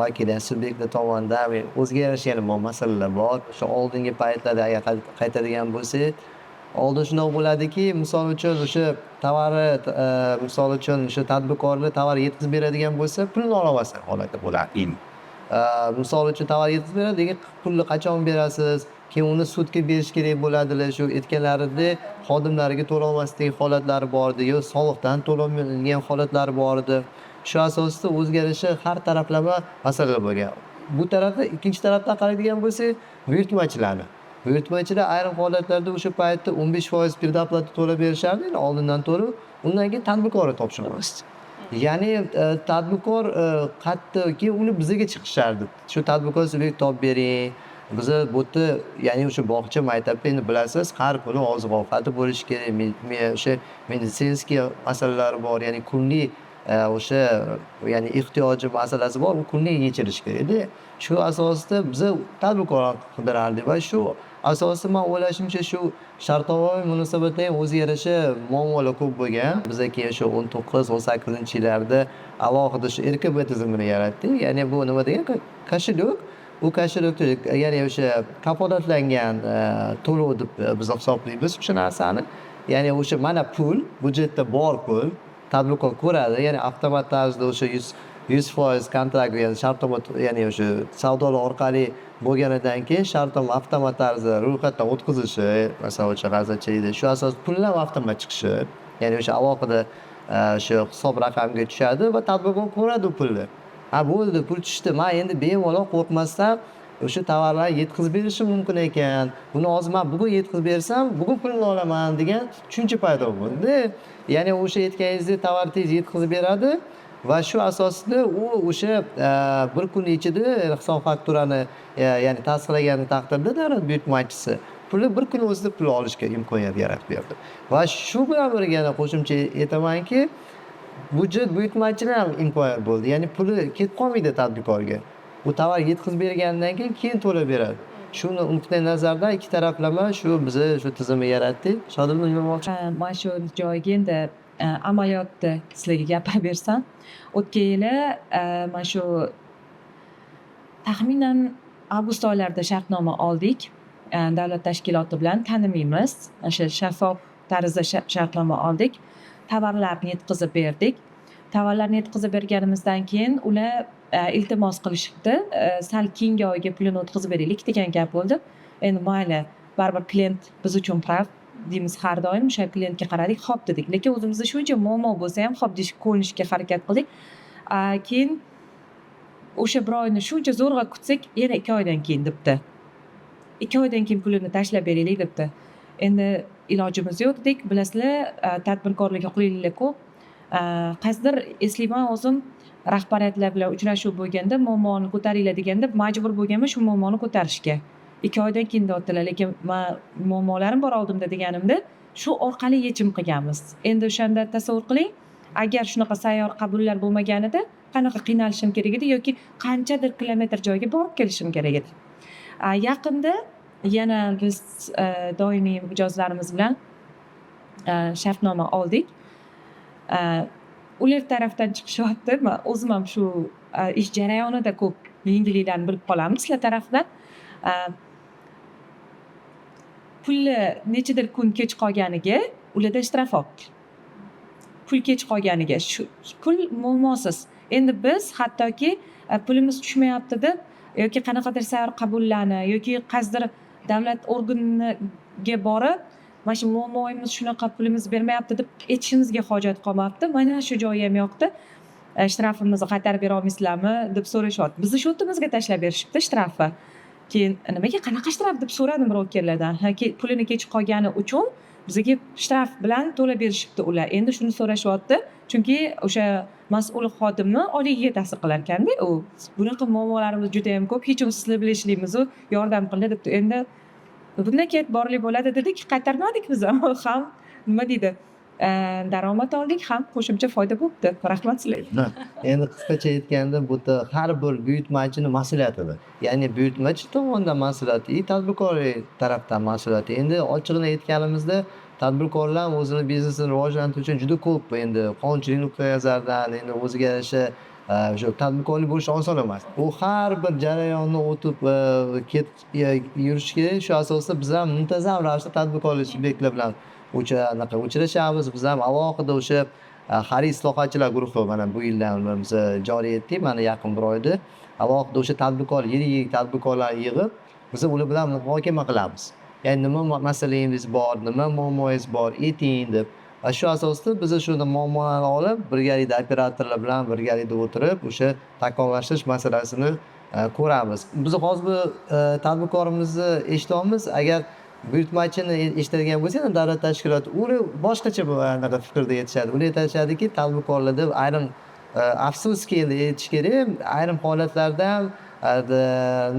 vakili subyektlar tomonidan o'ziga yarasha yana masalalar bor. Shu oldingi paytlarda agar qaytadigan bo'lsak, oldin shunday bo'ladiki, misol uchun o'sha tovarni misol uchun o'sha tadbirkorlar tovar yetkazib beradigan bo'lsa, pulni ololmasdan holati bo'ladi. Misol uchun tovar yetkazib beradi, lekin pulni qachon berasiz? Keyin uni sudga berish kerak bo'ladilar. Shu aytganlaridek xodimlariga to'lolmaslik holatlari bor edi, yo soliqdan to'lanmagan holatlari bor edi. Shu asosda o'zgarishi har taraflama masala bo'lgan. Bu tarafda ikkinchi tarafdan qaraydigan bo'lsak, buyurtmachilarni. Buyurtmachilar ayrim holatlarda o'sha paytda 15% predoplata to'lab berishardi, oldindan to'lab, undan keyin tadbirkorga topshiramiz. Ya'ni tadbirkor qattiqki uni bizga chiqishardi. Shu tadbirkor subyekt topib bering. Biz bu yerda ya'ni o'sha bog'cha maktabda endi bilasiz, har kuni oziq-ovqati bo'lishi kerak. O'sha meditsinskiy masalalari bor, ya'ni kunlik o'sha ya'ni ehtiyoji masalasi bor, u kunlik yechilishi kerak-da. Shu asosda biz tadbirkor qidirardik va shu asosda men o'ylashimcha shu shartnomaviy munosabatda ham o'ziga yarasha muammolar ko'p bo'lgan. Biz keyin shu 19-18-yillarda alohida shu RKB tizimini yaratdik. Ya'ni bu nima degan koshelok. U koshelokda ya'ni o'sha kafolatlangan to'lov deb biz hisoblaymiz o'sha narsani. Ya'ni o'sha mana pul, budjetda bor pul tadbirkor ko'radi. Ya'ni avtomat tarzda o'sha 100% kontrakt, ya'ni shartnoma, ya'ni o'sha savdolar orqali bo'lganidan keyin shartnoma avtomat tarzda ro'yxatdan o'tkazilishi, masalan, o'sha g'azachilikda shu asosda pullar avtomat chiqishi, ya'ni o'sha alohida shu hisob raqamiga tushadi va tadbirkor ko'radi u pulni. Bo'ldi, pul tushdi. Men endi bemalol qo'rqmasdan o'sha tovarlarni yetkazib berishim mumkin ekan. Buni hozir men bugun yetkazib bersam, bugun pulni olaman degan tushuncha paydo bo'ldi. Ya'ni o'sha aytganingizdek tovar tez yetkazib beradi va shu asosida u o'sha bir kun ichida hisob fakturani ya'ni tasdiqlagan taqdirda davlat buyurtmachisi pulni bir kun o'zida pul olishga imkoniyat yaratib berdi. Va shu bilan birga qo'shimcha aytamanki, budjet buyurtmachilar ham imkoniyat bo'ldi. Ya'ni puli ketib qolmaydi tadbirkorga. Bu tovar yetkazib bergandan keyin to'lab beradi. Shuni nuqtai nazardan ikki taraflama shu biz shu tizimni yaratdik. Shodilman demoqchi. Mana shu joyga endi amaliyotda sizlarga gapirib bersam, o'tgan yili mana shu taxminan avgust oylarida shartnoma oldik. Davlat tashkiloti bilan tanimaymiz. O'sha shaffof tarzda shartnoma oldik. Tovarlarni yetkazib berdik. Tovarlarni yetkazib berganimizdan keyin ular iltimos qilishibdi. Sal keyingi oyga pulini o'tkazib beraylik degan gap bo'ldi. Endi mayli, baribir klient biz uchun prav. deymiz har doim o'sha klientga qaradik, "Xo'p" dedik. Lekin o'zimizda shuncha muammo bo'lsa ham "Xo'p" deb ko'nishga harakat qildik. Keyin o'sha bir oyni shuncha zo'rg'a kutsak, yana 2 oydan keyin debdi. 2 oydan keyin pulini tashlab beraylik debdi. Endi ilojimiz yo'q dedik. Bilasizlar, tadbirkorlarga qulayliklar ko'p. Qaysidir eslayman o'zim rahbariyatlar bilan uchrashuv bo'lganda muammoni ko'taringlar deganda majbur bo'lganman shu muammoni ko'tarishga. 2 oydan keyin deyaptilar, lekin men muammolarim bor oldimda deganimda shu orqali yechim qilganmiz. Endi o'shanda tasavvur qiling, agar shunaqa sayyor qabullar bo'lmaganida qanaqa qiynalishim kerak edi yoki qanchadir kilometr joyga borib kelishim kerak edi. Yaqinda yana biz doimiy mijozlarimiz bilan shartnoma oldik. Ular tarafdan chiqishyapti. Men o'zim ham shu ish jarayonida ko'p yengilliklarni bilib qolamiz sizlar tarafdan. Pulni nechadir kun kech qolganiga ularda shtrafot. Pul kech qolganiga shu pul muammosiz. Endi biz hattoki pulimiz tushmayapti deb yoki qanaqadir sayyor qabullarni yoki qaysidir davlat organiga borib mana shu muammoyimiz shunaqa pulimiz bermayapti deb aytishimizga hojat qolmabdi. Mana shu joyi ham yoqdi. Shtrafimizni qaytarib bera olmaysizlarmi deb so'rashyapti. Bizni shu o'rtamizga tashlab berishibdi shtrafni. Keyin nimaga qanaqa shtraf deb so'radim brokerlardan. Pulini kech qolgani uchun bizga shtraf bilan to'lab berishibdi ular. Endi shuni so'rashyapti. Chunki o'sha mas'ul xodimni oyligiga ta'sir qilar ekanda u. Bunaqa muammolarimiz juda ham ko'p. Hech kim sizlar bilishligingiz yordam qildi debdi. Endi bundan keyin borlik bo'ladi dedik, qaytarmadik biz ham. Ham nima deydi? Daromad oldik, ham qo'shimcha foyda bo'libdi. Rahmat sizlarga. Endi qisqacha aytganda bu har bir buyurtmachini mas'uliyatidir. Ya'ni buyurtmachi tomonidan mas'uliyati, tadbirkor tarafdan mas'uliyati. Endi ochig'ini aytganimizda tadbirkorlar o'zini biznesini rivojlantirish uchun juda ko'p endi qonunchilik nuqtai nazaridan endi o'ziga yarasha o'sha tadbirkorlik bo'lish oson emas. U har bir jarayonni o'tib yurish kerak. Shu asosda biz ham muntazam ravishda tadbirkorlik subyektlar bilan uchrashamiz. Biz ham alohida o'sha xarid islohotchilar guruhi mana bu yildan biz joriy etdik. Mana yaqin bir oyda alohida o'sha tadbirkor, yirik tadbirkorlarni yig'ib biz ular bilan muhokama qilamiz. Ya'ni nima masalangiz bor, nima muammoyingiz bor, ayting deb. Va shu asosda biz shuni muammolarni olib, birgalikda operatorlar bilan birgalikda o'tirib, o'sha takomillashtirish masalasini ko'ramiz. Biz hozir bu tadbirkorimizni eshityapmiz. Agar buyurtmachini eshitadigan bo'lsangiz, davlat tashkiloti ular boshqacha bunaqa fikrda aytishadi. Ular aytishadiki, tadbirkorlarda ayrim afsuski endi aytish kerak, ayrim holatlarda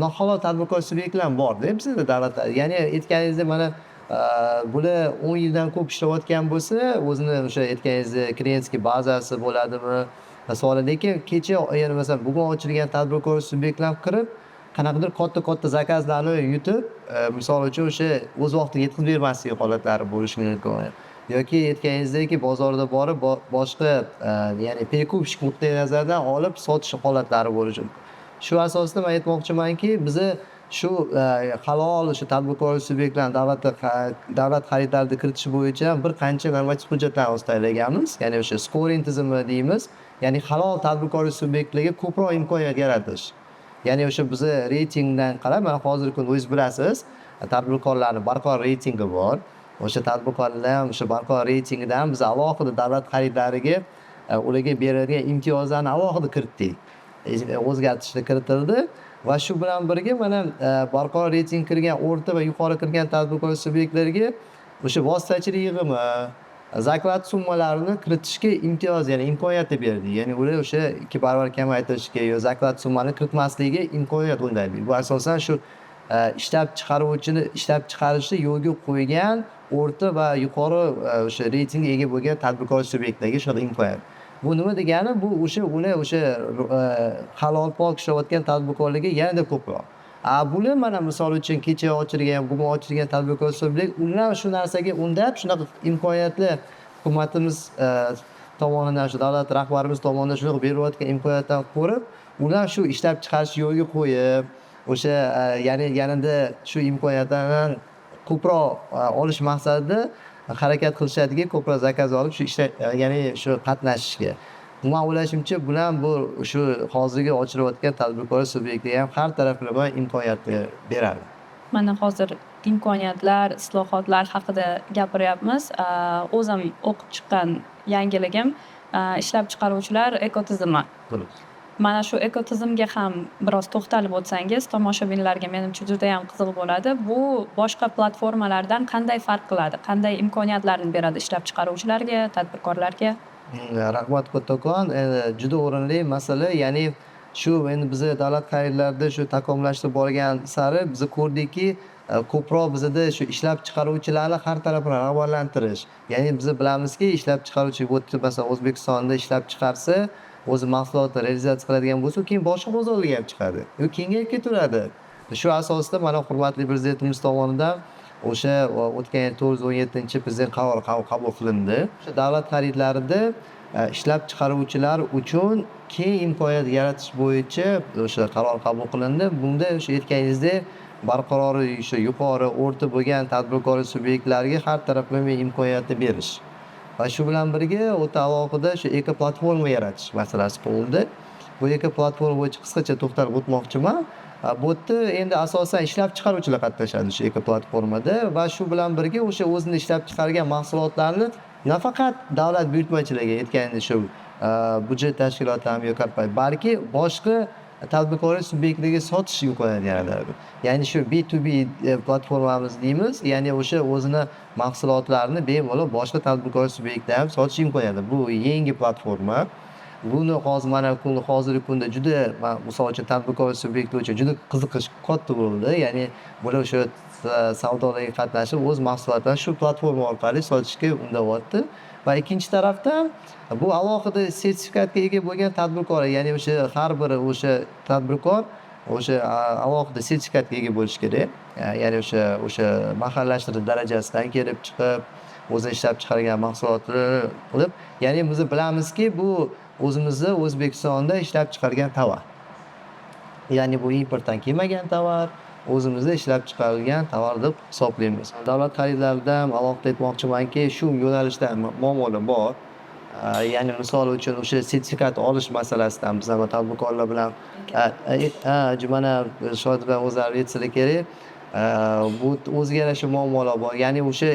nohalol tadbirkor subyektlar borda bizda davlat. Ya'ni aytganingizdek mana bular 10 yildan ko'p ishlayotgan bo'lsa, o'zini o'sha aytganingizdek klientskiy bazasi bo'ladimi? Masalan, lekin kecha yana masalan bugun ochilgan tadbirkor subyektlar kirib, qanaqadir katta zakazlarni yutib, misol uchun o'sha o'z vaqtida yetkazib bermasligi holatlari bo'lishi mumkin. Yoki aytganingizdek bozorda borib boshqa ya'ni perekupshik nuqtai nazaridan olib sotish holatlari bo'lishi mumkin. Shu asosda men aytmoqchimanki, biz shu halol o'sha tadbirkor subyektlarni davlat xaridlarida kiritish bo'yicha bir qancha normativ hujjatlarni o'z tayyorlaganmiz. Ya'ni o'sha scoring tizimi deymiz. Ya'ni halol tadbirkor subyektlarga ko'proq imkoniyat yaratish. Ya'ni o'sha biz reytingdan qarab, mana hozirgi kunda o'zingiz bilasiz, tadbirkorlarning barqaror reytingi bor. O'sha tadbirkorlar ham o'sha barqaror reytingidan biz alohida davlat xaridlariga ularga beriladigan imtiyozlarni alohida kiritdik. O'zgartirishlar kiritildi va shu bilan birga mana barqaror reyting kirgan o'rta va yuqori kirgan tadbirkor subyektlariga o'sha vositachilik yig'imi, zaklad summalarini kiritishga imtiyoz, ya'ni imkoniyat berdi. Ya'ni ular o'sha 2 barobar kamaytirishga yo zaklad summani kiritmasligiga imkoniyat o'ynaydi. Bu asosan shu ishlab chiqaruvchini ishlab chiqarishni yo'lga qo'ygan o'rta va yuqori o'sha reytingga ega bo'lgan tadbirkor subyektlarga shunaqa imkoniyat. Bu nima degani? Bu ular o'sha halol pok ishlayotgan tadbirkorlarga yanada ko'proq. Bular mana misol uchun kecha ochilgan, bugun ochilgan tadbirkor subyekt ular shu narsaga undab shunaqa imkoniyatli hukumatimiz tomonidan, shu davlat rahbarimiz tomonidan shunaqa berayotgan imkoniyatdan ko'rib, ular shu ishlab chiqarish yo'lga qo'yib, o'sha ya'ni yanada shu imkoniyatlardan ko'proq olish maqsadida harakat qilishadigan, ko'proq zakaz olib shu ishda ya'ni shu qatnashishga. Men o'ylashimcha bilan bu shu hozirgi ochilayotgan tadbirkor subyektlarga ham har taraflama imkoniyat beradi. Mana hozir imkoniyatlar, islohotlar haqida gapiryapmiz. O'zim o'qib chiqqan yangiligim ishlab chiqaruvchilar ekotizimi. Durust. Mana shu ekotizimga ham biroz to'xtalib o'tsangiz, tomoshabinlarga menimcha judayam qiziq bo'ladi. Bu boshqa platformalardan qanday farq qiladi? Qanday imkoniyatlarni beradi ishlab chiqaruvchilarga, tadbirkorlarga? Rahmat kattakon. Juda o'rinli masala. Ya'ni shu endi biza davlat xaridlarida shu takomillashtirib borgan sari biz ko'rdikki, ko'proq bizada shu ishlab chiqaruvchilarni har tarafini rag'batlantirish. Ya'ni biz bilamizki, ishlab chiqaruvchi bu yerda masalan O'zbekistonda ishlab chiqarsa, o'zi mahsulotni realizatsiya qiladigan bo'lsa, keyin boshqa bozorlarga ham chiqadi. Kengayib ketaveradi. Shu asosda mana hurmatli prezidentimiz tomonidan o'sha o'tgan yil 417-prezident qarori qabul qilindi. O'sha davlat xaridlarida ishlab chiqaruvchilar uchun keng imkoniyat yaratish bo'yicha o'sha qaror qabul qilindi. Bunda o'sha aytganingizdek barqaror o'sha yuqori, o'rta bo'lgan tadbirkorlik subyektlarga har taraflama imkoniyatni berish. Va shu bilan birga o'ta alohida shu eko platforma yaratish masalasi qo'yildi. Bu eko platforma bo'yicha qisqacha to'xtalib o'tmoqchiman. Bu yerda endi asosan ishlab chiqaruvchilar qatnashadi shu eko platformada va shu bilan birga o'sha o'zini ishlab chiqargan mahsulotlarni nafaqat davlat buyurtmachiligi aytganidek shu budjet tashkilotlari yoki balki boshqa tadbirkorlik subyektlariga sotish imkoniyati yaratadi. Ya'ni shu B2B platformamiz deymiz, ya'ni o'sha o'zini mahsulotlarini bemalol boshqa tadbirkorlik subyektlarga ham sotish imkoniyati. Bu yangi platforma. Buni hozir mana hozirgi kunda juda misol uchun tadbirkorlik subyektlar uchun juda qiziqish katta bo'ldi. Ya'ni bular o'sha savdolarga qatnashib o'z mahsulotlarini shu platforma orqali sotishga undayapti. Va ikkinchi tarafdan bu alohida sertifikatga ega bo'lgan tadbirkor, ya'ni o'sha har bir o'sha tadbirkor o'sha alohida sertifikatga ega bo'lishi kerak. Ya'ni o'sha mahallashtirish darajasidan kelib chiqib, o'zi ishlab chiqargan mahsulotni qilib, ya'ni biz bilamizki, bu o'zimizda O'zbekistonda ishlab chiqargan tovar. Ya'ni bu importdan kelmagan tovar, o'zimizda ishlab chiqarilgan tovar deb hisoblaymiz. Davlat xaridlarida ham alohida aytmoqchimanki, shu yo'nalishda muammolar bor. Ya'ni misol uchun o'sha sertifikat olish masalasidan biz ham tadbirkorlar bilan mana shogirdlar o'zlari aytsalar kerak. Bu o'ziga yarasha muammolar bor. Ya'ni o'sha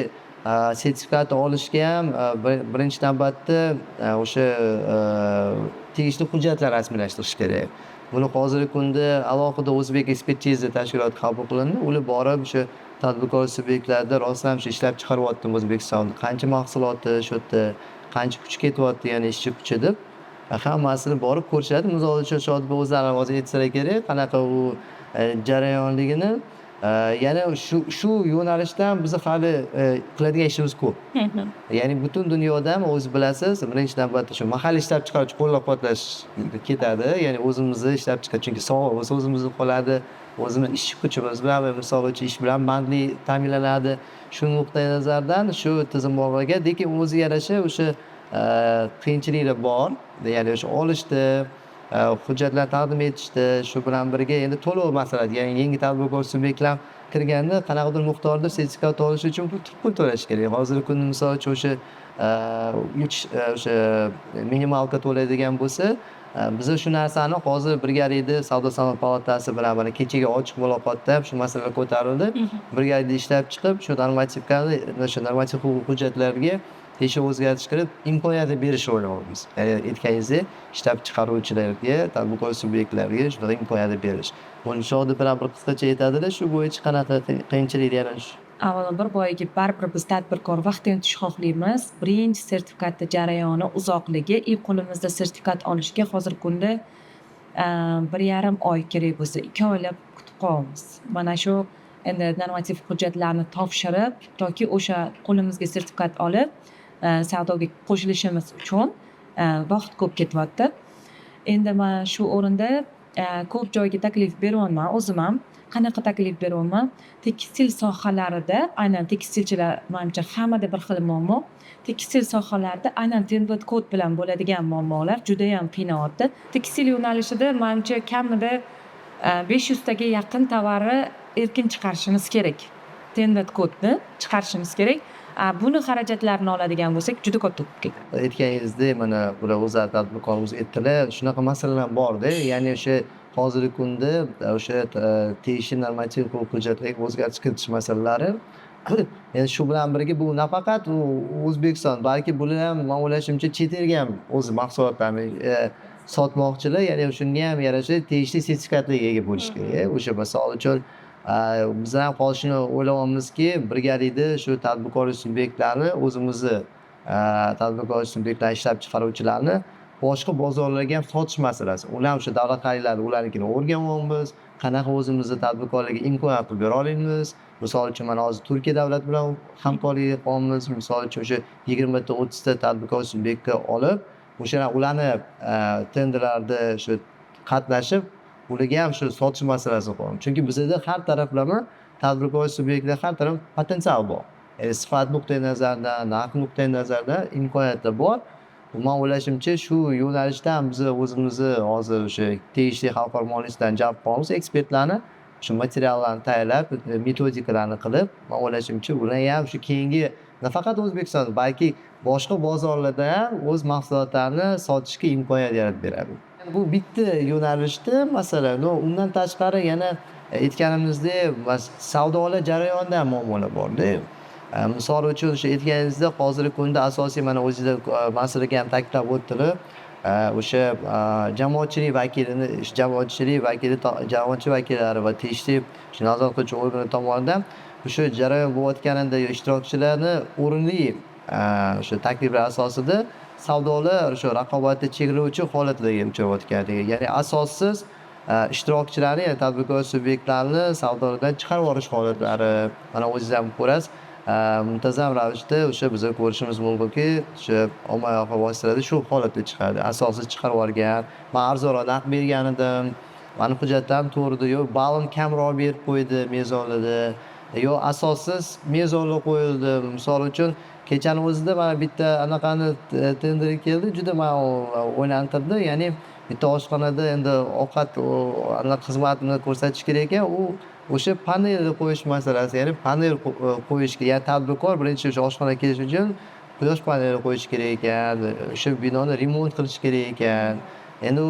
sertifikatni olishga ham birinchi navbatda o'sha tegishli hujjatlar rasmiylashtirish kerak. Buni hozirgi kunda alohida o'zbek ekspertiza tashkiloti qabul qilindi. Ular borib o'sha tadbirkor subyektlarda rostdan ham ishlab chiqaryaptimi O'zbekistonda, qancha mahsuloti shu yerda, qancha kuch ketyapti, ya'ni ishchi kuchi deb hammasini borib ko'rishadi. Misol uchun shogirdlar o'zlari hozir aytsalar kerak, qanaqa u jarayonligini. Yana shu yo'nalishdan biz hali qiladigan ishimiz ko'p. Ya'ni butun dunyoda ham o'zingiz bilasiz, birinchi navbatda shu mahalliy ishlab chiqaruvchi qo'llab-quvvatlash ketadi. Ya'ni o'zimizni ishlab chiqarish, chunki sog'liq bo'lsa o'zimizda qoladi. O'zimiz ish kuchimiz bilan, misol uchun ish bilan bandlik ta'minlanadi. Shu nuqtai nazardan shu tizim borligiga, lekin o'ziga yarasha o'sha qiyinchiliklar bor. Ya'ni o'sha olishda hujjatlar taqdim etishdi, shu bilan birga endi to'lov masalasi, ya'ni yangi tadbirkor subyektlar kirganda qanaqadir miqdorda sertifikat olish uchun pul to'lash kerak. Hozirgi kunda misol uchun o'sha minimalka to'laydigan bo'lsa, biz shu narsani hozir birgalikda Savdo sanoat palatasi bilan mana kechagi ochiq muloqotda shu masala ko'tarildi. Birgalikda ishlab chiqib, shu normativlarni, o'sha normativ huquq hujjatlarga tegishli o'zgartirish kirib, imkoniyat berish o'ylaymiz. Ya'ni aytganingizdek, ishlab chiqaruvchilarga, tadbirkor subyektlarga shunday imkoniyat berish. Buni shogirdlar bilan bir qisqacha aytadilar, shu bo'yicha qanaqa qiyinchiliklar Avvalambor boyagi baribir biz tadbirkor vaqtni yutish xohlaymiz. Birinchi sertifikatni jarayoni uzoqligi, qo'limizda sertifikat olishga hozirgi kunda 1,5 oy kerak bo'lsa, 2 oylab kutib qolamiz. Mana shu endi normativ hujjatlarni topshirib toki o'sha qo'limizga sertifikat olib savdoga qo'shilishimiz uchun vaqt ko'p ketyapti. Endi men shu o'rinda ko'p joyga taklif beryapman, o'zim ham. Qanaqa taklif beryapman? Tekstil sohalarida, aynan tekstilchilar menimcha hammada bir xil muammo. Tekstil sohalarida aynan Tenbet kod bilan bo'ladigan muammolar juda ham qiynayapti. Tekstil yo'nalishida menimcha kamida 500 taga yaqin tovarni erkin chiqarishimiz kerak. Tenbet kodni chiqarishimiz kerak. Buni xarajatlarini oladigan bo'lsak, juda katta bo'lib ketadi. Aytganingizdek, mana bular o'zlari tadbirkorimiz aytdilar, shunaqa masalalar bor-da. Ya'ni o'sha hozirgi kunda o'sha tegishli normativ huquqiy hujjatlarga o'zgartirish kiritish masalalari endi shu bilan birga bu nafaqat O'zbekiston, balki bular ham men o'ylashimcha chet elga ham o'z mahsulotlarini sotmoqchilar, ya'ni shunga ham yarasha tegishli sertifikatlarga ega bo'lish kerak. O'sha misol uchun bizlar ham qolishini o'ylayapmizki, birgalikda shu tadbirkorlik subyektlarini o'zimizni tadbirkorlik subyektlarini ishlab chiqaruvchilarni boshqa bozorlarga ham sotish masalasi. Ular ham o'sha davlat xaridlari ularnikini o'rganyapmiz. Qanaqa o'zimizni tadbirkorlarga imkoniyat qilib bera olamiz. Misol uchun mana hozir Turkiya davlati bilan hamkorlik qilyapmiz. Misol uchun o'sha 20 ta 30 ta tadbirkor subyektga olib, o'sha ularni tenderlarda shu qatnashib, ularga ham shu sotish masalasini qo'yamiz. Chunki bizda har taraflama tadbirkor subyektlar har taraf potensial bor. Sifat nuqtai nazaridan, narx nuqtai nazaridan imkoniyatlar bor. Men o'ylashimcha shu yo'nalishda ham biz o'zimizni hozir o'sha tegishli xalqaro muolajadan jalb qilamiz ekspertlarni, shu materiallarni tayyorlab, metodikalarni qilib, men o'ylashimcha ular ham shu keyingi nafaqat O'zbekiston, balki boshqa bozorlarda ham o'z mahsulotlarini sotishga imkoniyat yaratib beradi. Bu bitta yo'nalishda masala. Undan tashqari yana aytganimizdek, savdolar jarayonida ham muammolar bor-da. Misol uchun o'sha aytganingizdek, hozirgi kunda asosiy mana o'zida masalaga ham ta'kidlab o'tdilar. O'sha jamoatchilik vakilini, jamoatchilik vakillari va tegishli nazorat qiluvchi organlar tomonidan o'sha jarayon bo'layotganida ishtirokchilarni o'rinli o'sha takliflar asosida savdolar o'sha raqobatni cheklovchi holatlarga uchrayotgan. Ya'ni asossiz ishtirokchilarni, ya'ni tadbirkor subyektlarini savdolardan chiqarib yuborish holatlari mana o'zingiz ham ko'rasiz. Muntazam ravishda o'sha biz ko'rishimiz mumkinki, o'sha ommaviy axborot vositalarida shu holatda chiqadi. Asossiz chiqarib yuborgan, men arzonroq narx bergan edim, mani hujjatlarim to'g'ri, yo balim kamroq berib qo'ydi mezonlarda, yo asossiz mezonlar qo'yildi. Misol uchun kechani o'zida mana bitta anaqani tender keldi, juda meni o'ylantirdi. Ya'ni bitta oshxonada endi ovqat xizmatini ko'rsatish kerak ekan, u o'sha panelni qo'yish masalasi, ya'ni panel qo'yishga, ya'ni tadbirkor birinchi o'sha oshxonaga kelish uchun quyosh paneli qo'yish kerak ekan, o'sha binoni remont qilish kerak ekan. Endi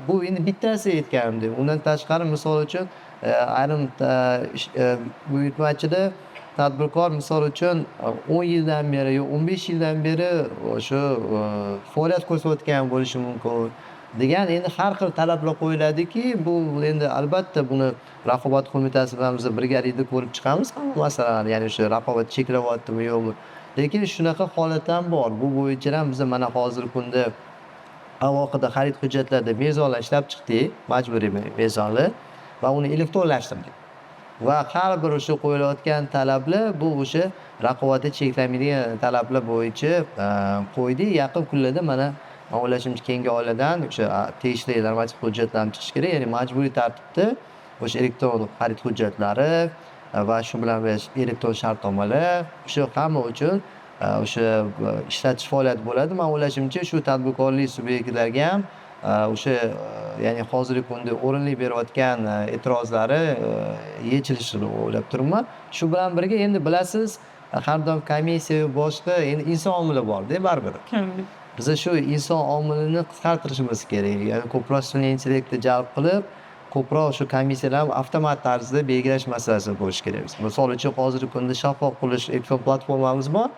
bu endi bittasi aytganimdek. Undan tashqari misol uchun ayrim buyurtmachida tadbirkor misol uchun 10 yildan beri yo 15 yildan beri o'sha faoliyat ko'rsatayotgan bo'lishi mumkin. Degan endi har xil talablar qo'yiladiki, bu endi albatta buni raqobat qo'mitasi bilan biz birgalikda ko'rib chiqamiz masalan, ya'ni o'sha raqobat cheklanyaptimi yo'qmi. Lekin shunaqa holat ham bor. Bu bo'yicha ham biz mana hozirgi kunda alohida xarid hujjatlarida mezonlar ishlab chiqdik, majburiy mezonlar va uni elektronlashtirdik. Va har bir o'sha qo'yilayotgan talablar bu o'sha raqobatni cheklanmaydigan talablar bo'yicha qo'ydik. Yaqin kunlarda mana men o'ylashimcha keyingi oylardan o'sha tegishli normativ hujjatlarni chiqishi kerak, ya'ni majburiy tartibda o'sha elektron xarid hujjatlari va shu bilan elektron shartnomalar o'sha hamma uchun o'sha ishlatish faoliyati bo'ladi. Men o'ylashimcha shu tadbirkorlik subyektlariga ham o'sha ya'ni hozirgi kunda o'rinli berayotgan e'tirozlari yechilishini o'ylab turibman. Shu bilan birga endi bilasiz, har doim komissiya boshqa endi inson omili bor-da baribir. Biz shu inson omilini qisqartirishimiz kerak. Ya'ni ko'proq sun'iy intellektni jalb qilib, ko'proq shu komissiyalarni avtomat tarzda belgilash masalasini ko'rish kerakmiz. Misol uchun hozirgi kunda shaffof qilish elektron platformamiz bor.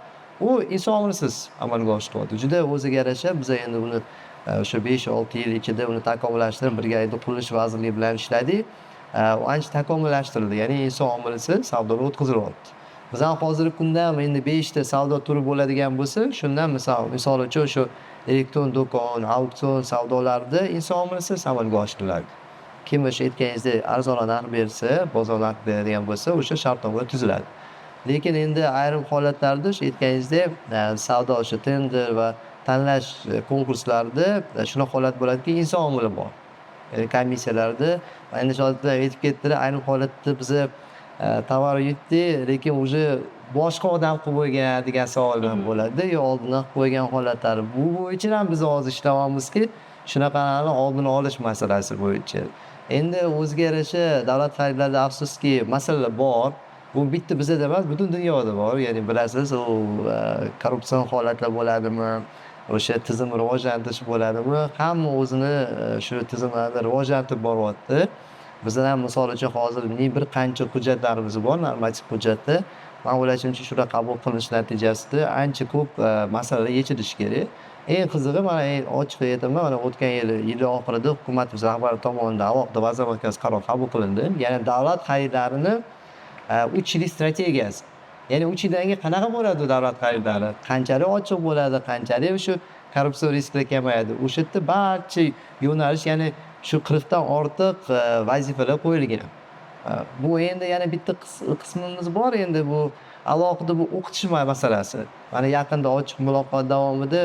U inson omilsiz amalga oshiryapti. Juda o'ziga yarasha biz endi uni o'sha 5-6 yil ichida uni takomillashtirib birgalikda qurilish vazirligi bilan ishladik. U ancha takomillashtirildi. Ya'ni inson omilsiz savdolar o'tkazilyapti. Biz ham hozirgi kunda ham endi 5 ta savdo turi bo'ladigan bo'lsa, shundan misol uchun shu elektron do'kon, auksion savdolarida inson omilsiz amalga oshiriladi. Kim o'sha aytganingizdek arzonroq narx bersa, bozor narxi beradigan bo'lsa, o'sha shartnomalar tuziladi. Lekin endi ayrim holatlarda o'sha aytganingizdek savdo o'sha tender va tanlash konkurslarida shunaqa holat bo'ladiki, inson omili bor. Ya'ni komissiyalarda endi hozir aytib ketdilar, ayrim holatda biza tovar yutdi, lekin уже boshqa odam qilib qo'ygan degan savollar bo'ladi. Yo oldindan qilib qo'ygan holatlari. Bu bo'yicha ham biz hozir ishlayapmizki, shunaqalarni oldini olish masalasi bo'yicha. Endi o'ziga yarasha davlat xaridlarida afsuski masalalar bor. Bu bitta bizda emas, butun dunyoda bor. Ya'ni bilasiz, u korrupsion holatlar bo'ladimi? o'sha tizim rivojlantirish bo'ladimi, hamma o'zini shu tizimlarni rivojlantirib boryapti. Bizda ham misol uchun hozir bir qancha hujjatlarimiz bor, normativ hujjatlar. Men o'ylashimcha shular qabul qilinish natijasida ancha ko'p masalalar yechilishi kerak. Eng qizig'i mana ochiq aytaman, mana o'tgan yil oxirida hukumatimiz rahbari tomonidan alohida vazir mahkamasi qaror qabul qilindi. Ya'ni davlat xaridlarini 3 yillik strategiyasi. Ya'ni 3 yildan keyin qanaqa bo'ladi davlat xaridlari? Qanchalik ochiq bo'ladi, qanchalik shu korrupsiya risklari kamayadi. O'sha yerda barcha yo'nalish, ya'ni shu 40 dan ortiq vazifalar qo'yilgan. Bu endi yana bitta qismimiz bor, endi bu alohida bu o'qitish masalasi. Mana yaqinda ochiq muloqot davomida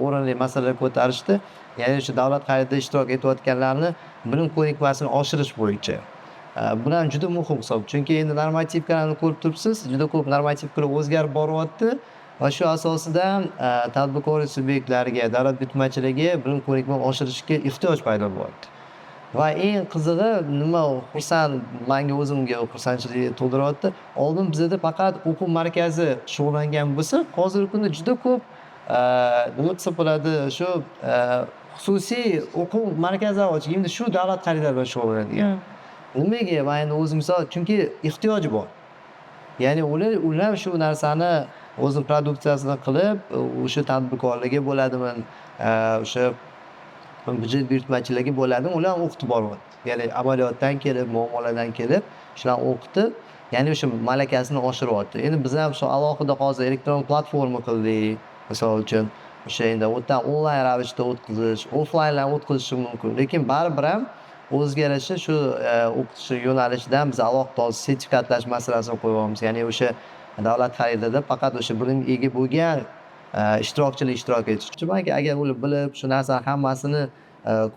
o'rinli masalalar ko'tarishdi. Ya'ni shu davlat xaridida ishtirok etayotganlarni bilim ko'nikmasini oshirish bo'yicha. Bu ham juda muhim hisob. Chunki endi normativkalarni ko'rib turibsiz, juda ko'p normativkalar o'zgarib boryapti va shu asosida tadbirkorlik subyektlariga, davlat buyurtmachiligiga bilim ko'nikma oshirishga ehtiyoj paydo bo'lyapti. Va eng qizig'i nima menga o'zimga xursandchilik tug'diryapti. Oldin bizda faqat o'quv markazi shug'ullangan bo'lsa, hozirgi kunda juda ko'p nima desa bo'ladi, shu xususiy o'quv markazlari ochilgan, endi shu davlat xaridlari bilan shug'ullanadigan. Nimaga? Men endi o'zim misol, chunki ehtiyoj bor. Ya'ni ular shu narsani o'z produksiyasini qilib, o'sha tadbirkorligi bo'ladimi, o'sha byudjet buyurtmachiligi bo'ladimi, ularni o'qitib boryapti. Ya'ni amaliyotdan kelib, muomaladan kelib, shularni o'qitib, ya'ni o'sha malakasini oshiryapti. Endi biz ham shu alohida hozir elektron platforma qildik. Misol uchun o'sha endi o'tdan onlayn ravishda o'tkazish, offlayndan o'tkazish mumkin. Lekin baribir ham o'ziga yarasha shu o'qitish yo'nalishidan biz alohida sertifikatlash masalasini qo'yyapmiz. Ya'ni o'sha davlat xaridida faqat o'sha bilimga ega bo'lgan ishtirokchilar ishtirok etishi. Balki agar ular bilib shu narsa hammasini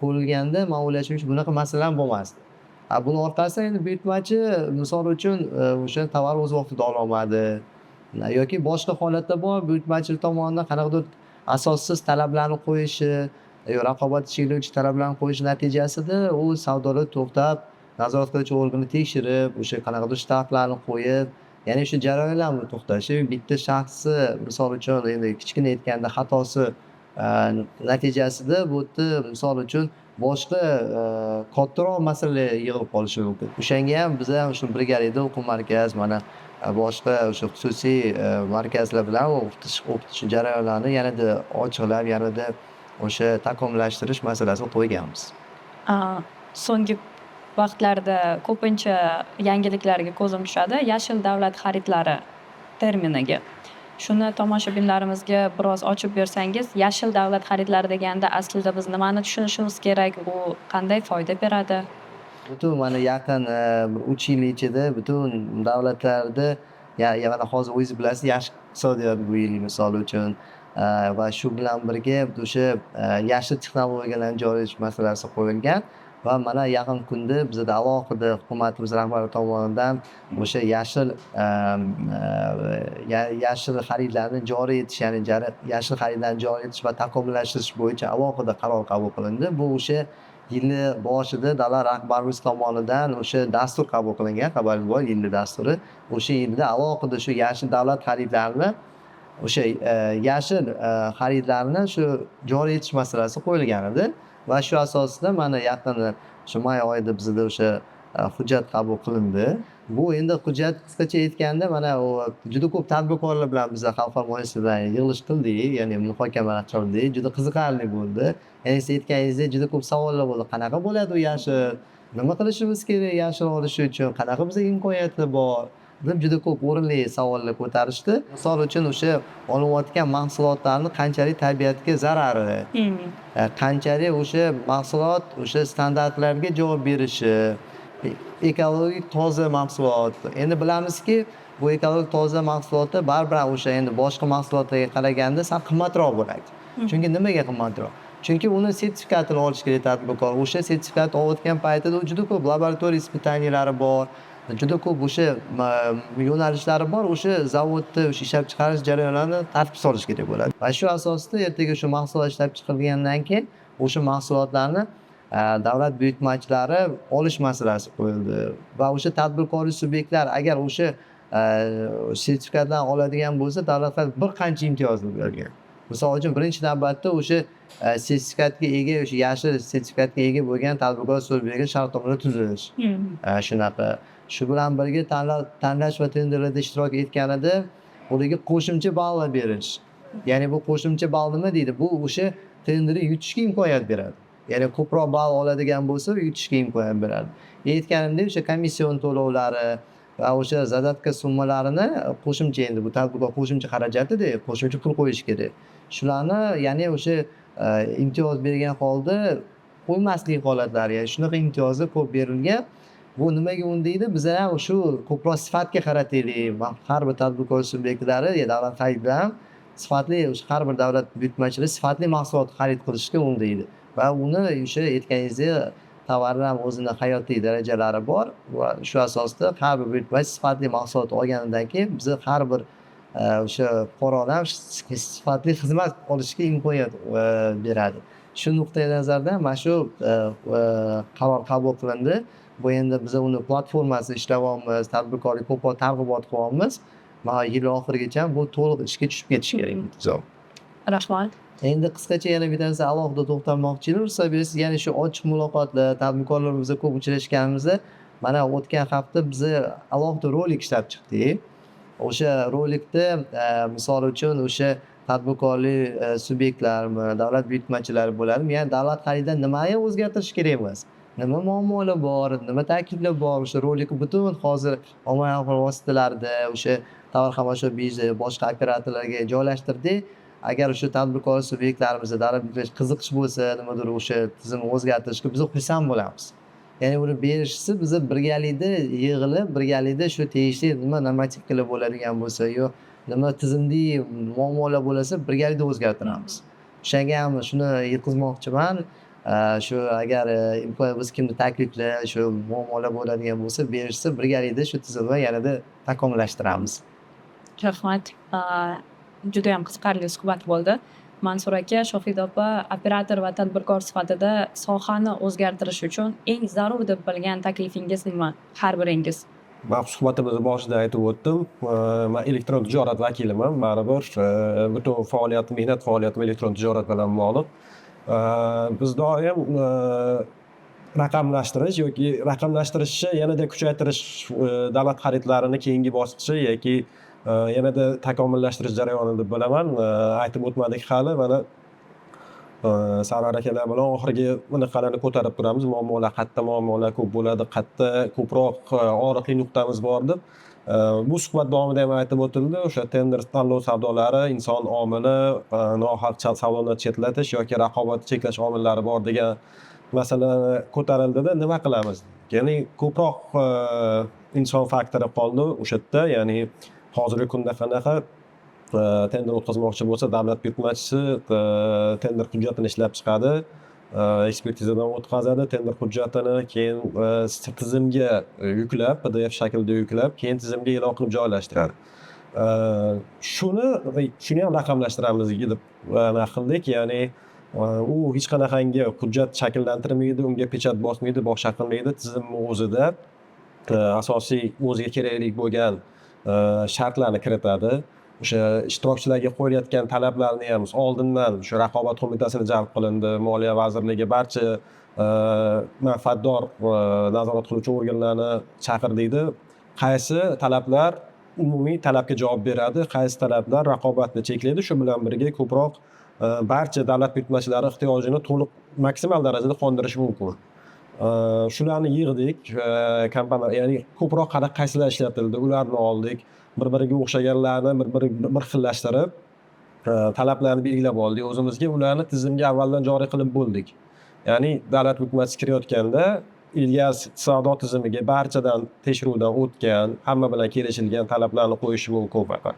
ko'rilganda, men o'ylashimcha bunaqa masala ham bo'lmasdi. Buni orqasidan endi buyurtmachi misol uchun o'sha tovar o'z vaqtida ola olmadi yoki boshqa holatda bor, buyurtmachilik tomonidan qanaqadir asossiz talablarni qo'yishi, raqobat cheklovchi talablarni qo'yish natijasida u savdolar to'xtab, nazorat qiluvchi organni tekshirib, o'sha qanaqadir shtatlarni qo'yib, ya'ni shu jarayonlarni to'xtashi, bitta shaxsni misol uchun endi kichkina aytganda xatosi natijasida bu yerda misol uchun boshqa kattaroq masalalar yig'ilib qolishi mumkin. O'shanga ham biz ham shu birgalikda o'quv markaz, mana boshqa o'sha xususiy markazlar bilan o'qitish jarayonlarini yanada ochiqlab, yanada o'sha takomillashtirish masalasini qo'yganmiz. So'nggi vaqtlarda ko'pincha yangiliklarga ko'zim tushadi. Yashil davlat xaridlari terminiga. Shuni tomoshabinlarimizga biroz ochib bersangiz, yashil davlat xaridlari deganda aslida biz nimani tushunishimiz kerak? U qanday foyda beradi? Butun mana yaqin 3 yil ichida butun davlatlarda mana hozir o'zingiz bilasiz, yaxshi iqtisodiyot bu yil misol uchun va shu bilan birga o'sha yashil texnologiyalarni joriy etish masalasi qo'yilgan va mana yaqin kunda bizda alohida hukumatimiz rahbari tomonidan o'sha yashil xaridlarni joriy etish, ya'ni yashil xaridlarni joriy etish va takomillashtirish bo'yicha alohida qaror qabul qilindi. Bu o'sha yilni boshida davlat rahbarimiz tomonidan o'sha dastur qabul qilingan, xabaringiz bor, yilni dasturi. O'sha yilda alohida shu yashil davlat xaridlarini o'sha yashil xaridlarni shu joriy etish masalasi qo'yilgan edi va shu asosida mana yaqin shu may oyida bizda o'sha hujjat qabul qilindi. Bu endi hujjat qisqacha aytganda mana u juda ko'p tadbirkorlar bilan biz xalqaro muassasa bilan yig'ilish qildik, ya'ni muhokamalar qildik. Juda qiziqarli bo'ldi. Ya'ni siz aytganingizdek juda ko'p savollar bo'ldi. Qanaqa bo'ladi u yashil? Nima qilishimiz kerak yashil olish uchun? Qanaqa bizga imkoniyatlar bor? deb juda ko'p o'rinli savollar ko'tarishdi. Misol uchun o'sha olinayotgan mahsulotlarni qanchalik tabiatga zarari, qanchalik o'sha mahsulot o'sha standartlarga javob berishi, ekologik toza mahsulot. Endi bilamizki, bu ekologik toza mahsulotlar baribir o'sha endi boshqa mahsulotlarga qaraganda sal qimmatroq bo'ladi. Chunki nimaga qimmatroq? Chunki uni sertifikatini olish kerak tadbirkor. O'sha sertifikat olayotgan paytida juda ko'p laboratoriya испытаниялari bor. Juda ko'p o'sha yo'nalishlari bor. O'sha zavodda o'sha ishlab chiqarish jarayonlarini tartibga solish kerak bo'ladi. Va shu asosda ertaga shu mahsulot ishlab chiqarilgandan keyin o'sha mahsulotlarni davlat buyurtmachilari olish masalasi qo'yildi. Va o'sha tadbirkorlik subyektlar agar o'sha sertifikatlarni oladigan bo'lsa, davlatlar bir qancha imtiyozlar bergan. Misol uchun birinchi navbatda o'sha sertifikatga ega, o'sha yashil sertifikatga ega bo'lgan tadbirkor subyekti shartnoma tuzilish. Shunaqa. Shu bilan birga tanlash va tenderlarda ishtirok etganida ularga qo'shimcha ballar berish. Ya'ni bu qo'shimcha ball nima deydi? Bu o'sha tenderni yutishga imkoniyat beradi. Ya'ni ko'proq ball oladigan bo'lsa, yutishga imkoniyat beradi. Aytganimdek, o'sha komission to'lovlari va o'sha zadatka summalarini qo'shimcha, endi bu tadbirkor qo'shimcha xarajatida qo'shimcha pul qo'yish kerak. Shularni ya'ni o'sha imtiyoz bergan holda qo'ymaslik holatlari, ya'ni shunaqa imtiyozlar ko'p berilgan. Bu nimaga undaydi? Bizlar ham shu ko'proq sifatga qarataylik. Har bir tadbirkor subyektlari davlat xaridlar ham sifatli, o'sha har bir davlat buyurtmachilar sifatli mahsulot xarid qilishga undaydi. Va uni o'sha aytganingizdek tovarni ham o'zini hayotiy darajalari bor va shu asosda har bir buyurtmachi sifatli mahsulot olganidan keyin biz har bir o'sha fuqarolar ham sifatli xizmat olishga imkoniyat beradi. Shu nuqtai nazardan mana shu qaror qabul qilindi. Bu endi biz uni platformasida ishlayapmiz, tadbirkorlik ko'proq targ'ibot qilyapmiz. Mana yil oxirigacha bu to'liq ishga tushib ketishi kerak. Rahmat. Endi qisqacha yana bitta narsa alohida to'xtalmoqchi edim. Ruxsat bersangiz, ya'ni shu ochiq muloqotlar, tadbirkorlar biza ko'p uchrashganimizda, mana o'tgan hafta biz alohida rolik ishlab chiqdik. O'sha rolikda misol uchun o'sha tadbirkorlik subyektlarimi, davlat buyurtmachilari bo'ladimi, ya'ni davlat xaridida nimani o'zgartirish kerak emas, nima muammolar bor, nima takliflar bor, o'sha rolikni butun hozir ommaviy axborot vositalarida, o'sha tovar xomashyo birja, boshqa operatorlarga joylashtirdik. Agar o'sha tadbirkor subyektlarimizda davlat buyurtmachi qiziqish bo'lsa, nimadir o'sha tizimni o'zgartirishga biz xursand bo'lamiz. Ya'ni uni berishsa biz birgalikda yig'ilib, birgalikda shu tegishli nima normativkalar bo'ladigan bo'lsa, yo nima tizimli muammolar bo'lsa, birgalikda o'zgartiramiz. O'shanga ham shuni yetkazmoqchiman. Shu agar imkoniyat bo'lsa, kimni takliflar, shu muammolar bo'ladigan bo'lsa, berishsa, birgalikda shu tizimni yanada takomillashtiramiz. Rahmat. Juda ham qiziqarli suhbat bo'ldi. Mansur aka, Shohida opa, operator va tadbirkor sifatida sohani o'zgartirish uchun eng zarur deb bilgan taklifingiz nima? Har biringiz. Men suhbatimizni boshida aytib o'tdim. Men elektron tijorat vakiliman. Baribir butun faoliyatim, mehnat faoliyatim elektron tijorat bilan bog'liq. Biz doim raqamlashtirish yoki raqamlashtirishni yanada kuchaytirish davlat xaridlarini keyingi bosqichi yoki yanada takomillashtirish jarayoni deb bilaman. Aytib o'tmadik hali, mana Sarvar akalar bilan oxirgi bunaqalarni ko'tarib turamiz. Qayerda muammolar ko'p bo'ladi, qayerda ko'proq og'riqli nuqtamiz bor deb. Bu suhbat davomida ham aytib o'tildi, o'sha tender tanlov savdolari, inson omili, nohaq savdoni chetlatish yoki raqobatni cheklash omillari bor degan masalalar ko'tarildida, nima qilamiz? Ya'ni ko'proq inson faktori qoldi o'sha yerda, ya'ni hozirgi kunda qanaqa tender o'tkazmoqchi bo'lsa, davlat buyurtmachisi tender hujjatini ishlab chiqadi, ekspertizadan o'tkazadi tender hujjatini, keyin tizimga yuklab, PDF shaklida yuklab, keyin tizimga e'lon qilib joylashtiradi. Shuni ham raqamlashtiramiz deb qildik, ya'ni u hech qanaqangi hujjat shakllantirmaydi, unga pechat bosmaydi, boshqa qilmaydi. Tizimni o'zida asosiy o'ziga kerakli bo'lgan shartlarni kiritadi. O'sha ishtirokchilarga qo'yilayotgan talablarni ham oldindan o'sha raqobat qo'mitasini jalb qilindi, Moliya vazirligi barcha manfaatdor nazorat qiluvchi organlarni chaqirdiydi. Qaysi talablar umumiy talabga javob beradi, qaysi talablar raqobatni cheklaydi, shu bilan birga ko'proq barcha davlat buyurtmachilari ehtiyojini to'liq maksimal darajada qondirishi mumkin. Shularni yig'dik, kompaniyalar, ya'ni ko'proq qaysilar ishlatildi, ularni oldik. Bir-biriga o'xshaganlarni bir xillashtirib, talablarni belgilab oldik. O'zimizga ularni tizimga avvaldan joriy qilib bo'ldik. Ya'ni davlat buyurtmachisi kirayotganda ilgari savdo tizimiga barchadan tekshiruvdan o'tgan, hamma bilan kelishilgan talablarni qo'yishi mumkin faqat.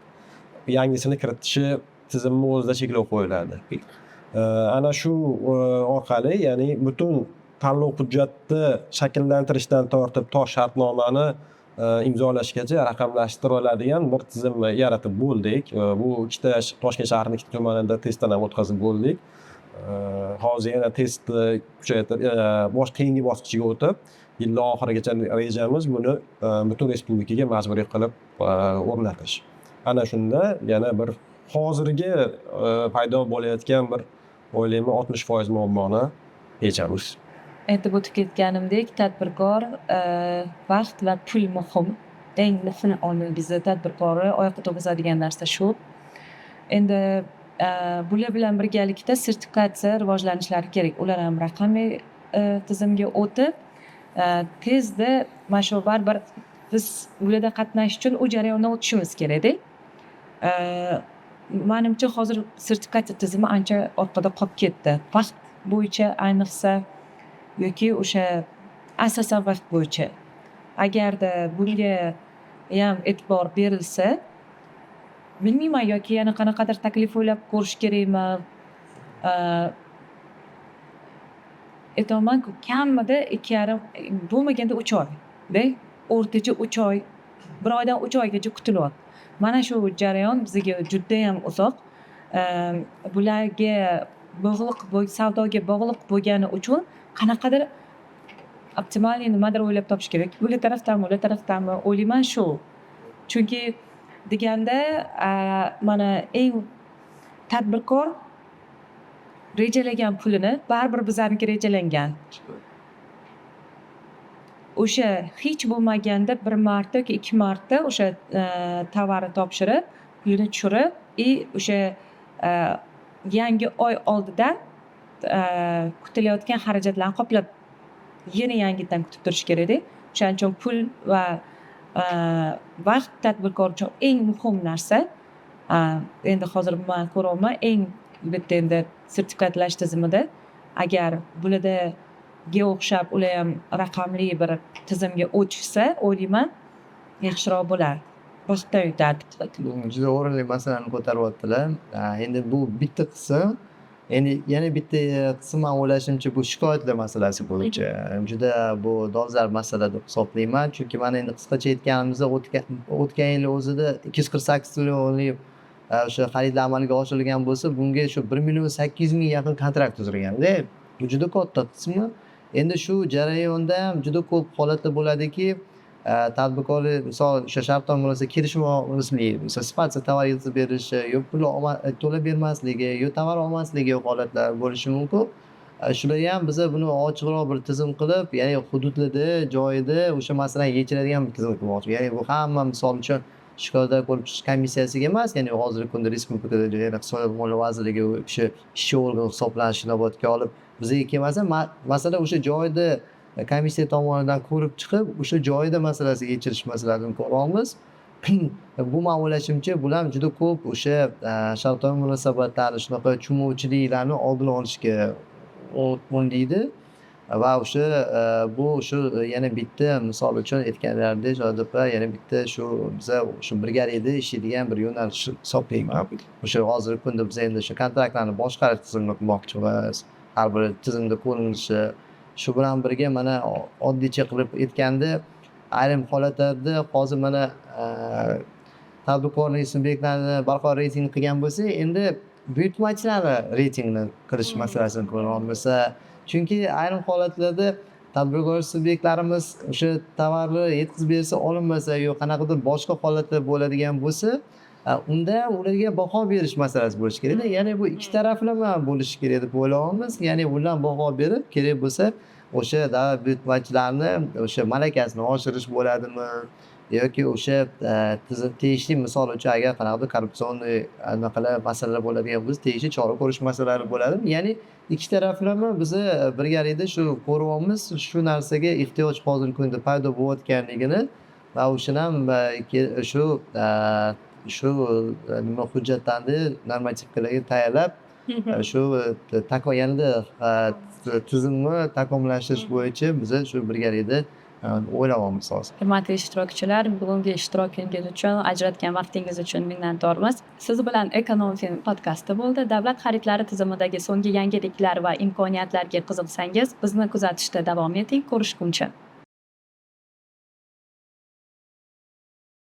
Yangisini kiritishi tizimni o'zida cheklov qo'yiladi. Ana shu orqali, ya'ni butun tanlov hujjatni shakllantirishdan tortib to shartnomani imzolashgacha raqamlashtiriladigan bir tizimni yaratib bo'ldik. Bu ikkita Toshkent shahrining ikkita tumanida testdan ham o'tkazib bo'ldik. Hozir yana testni kuchaytirib, keyingi bosqichga o'tib, yil oxirigacha rejamiz buni butun respublikaga majburiy qilib o'rnatish. Ana shunda yana bir hozirgi paydo bo'layotgan bir o'ylayman 60% muammoni yechamiz. Aytib o'tib ketganimdek, tadbirkor vaqt va pul muhim. Eng muhim omil bizni tadbirkorni oyoqqa turg'izadigan narsa shu. Endi bular bilan birgalikda sertifikatsiya rivojlanishlari kerak. Ular ham raqamli tizimga o'tib, tezda mana shu baribir biz bularda qatnashish uchun u jarayondan o'tishimiz kerakda. Menimcha hozir sertifikatsiya tizimi ancha orqada qolib ketdi. Vaqt bo'yicha ayniqsa yoki o'sha asosan vaqt bo'yicha. Agarda bunga ham e'tibor berilsa, bilmayman yoki yana qanaqadir taklif o'ylab ko'rish kerakmi? Aytaman-ku, kamida 2,5 bo'lmaganda 3 oy. O'rtacha 3 oy, bir oydan 3 oygacha kutilyapti. Mana shu jarayon bizga judayam uzoq. Bularga savdoga bog'liq bo'lgani uchun qanaqadir optimalniy nimadir o'ylab topish kerak. Ular tarafdanmi o'ylayman shu. Chunki deganda mana eng tadbirkor rejalagan pulini baribir bizlarniki rejalangan. O'sha hech bo'lmaganda bir marta yoki 2 marta o'sha tovarni topshirib, pulini tushirib, o'sha yangi oy oldidan kutilayotgan xarajatlarni qoplab yana yangidan kutib turish kerakda. O'shaning uchun pul va vaqt tadbirkor uchun eng muhim narsa. Endi hozir men ko'ryapman, eng bitta endi sertifikatlash tizimida agar bularga o'xshab ular ham raqamli bir tizimga o'tishsa, o'ylayman yaxshiroq bo'lar. Boshdan yutardi. Juda o'rinli masalani ko'taryaptilar. Endi bu bitta qism. Endi yana bitta qism men o'ylashimcha bu shikoyatlar masalasi bo'yicha juda bu dolzarb masala deb hisoblayman. Chunki mana endi qisqacha aytganimizda o'tgan yil o'zida 248 millionlik o'sha xaridlar amalga oshirilgan bo'lsa, bunga shu 1,8 million yaqin kontrakt tuzilganda, bu juda katta qismi. Endi shu jarayonda ham juda ko'p holatlar bo'ladiki, tadbirkorlar misol o'sha shartnoma bo'lsa kelishmasligi, misol sifatsiz tovar yetkazib berishi, yo pul to'lab bermasligi, yo tovar olmasligi holatlar bo'lishi mumkin. Shularga ham biza buni ochiqroq bir tizim qilib, ya'ni hududlarda, joyida o'sha masalani yechiladigan bir tizim qilmoqchi. Ya'ni bu hamma misol uchun shikoyatlar ko'rib chiqish komissiyasiga emas, ya'ni hozirgi kunda respublikada yana iqtisodiyot moliya vazirligi o'sha ishchi organ hisoblanishini inobatga olib bizga kelmasa, masala o'sha joyida komissiya tomonidan ko'rib chiqib, o'sha joyida masalasiga yechilish masalasini ko'ryapmiz. Bu men o'ylashimcha, bular juda ko'p o'sha shartnoma munosabatlari, shunaqa tushunmovchiliklarni oldini olishga undaydi. Va o'sha bu shu yana bitta misol uchun aytganlaridek, Jodiblar yana bitta shu biza shu birgalikda ishlaydigan bir yo'nalish hisoblayman. O'sha hozirgi kunda biz endi o'sha kontraktlarni boshqarish tizimini qilmoqchimiz. Har bir tizimda ko'rinishi shu bilan birga mana oddiycha qilib aytganda, ayrim holatlarda hozir mana tadbirkorlik subyektlarini barqaror reyting qilgan bo'lsa, endi buyurtmachilarni reytingini qilish masalasini ko'ryapmiz. Chunki ayrim holatlarda tadbirkor subyektlarimiz o'sha tovarni yetkazib bersa olinmasa yo qanaqadir boshqa holatlar bo'ladigan bo'lsa, unda ularga baho berish masalasi bo'lishi kerak. Ya'ni bu ikki taraflama bo'lishi kerak deb o'ylaymiz. Ya'ni ulardan baho berib, kerak bo'lsa o'sha davlat buyurtmachilarni o'sha malakasini oshirish bo'ladimi yoki o'sha tegishli misol uchun agar qanaqadir korrupsionniy anaqalar masalalar bo'ladigan bo'lsa, tegishli chora ko'rish masalalari bo'ladimi? Ya'ni ikki taraflama biza birgalikda shu ko'ryapmiz, shu narsaga ehtiyoj hozirgi kunda paydo bo'layotganligini va o'shani ham shu nima hujjatlarni normativlarga tayyorlab shu yanada tizimni takomillashtirish bo'yicha biza shu birgalikda o'ylayapmiz hozir. Hurmatli ishtirokchilar, bugungi ishtirokingiz uchun, ajratgan vaqtingiz uchun minnatdormiz. Siz bilan Ekonom Film podkasti bo'ldi. Davlat xaridlari tizimidagi so'nggi yangiliklar va imkoniyatlarga qiziqsangiz, bizni kuzatishda davom eting. Ko'rishguncha.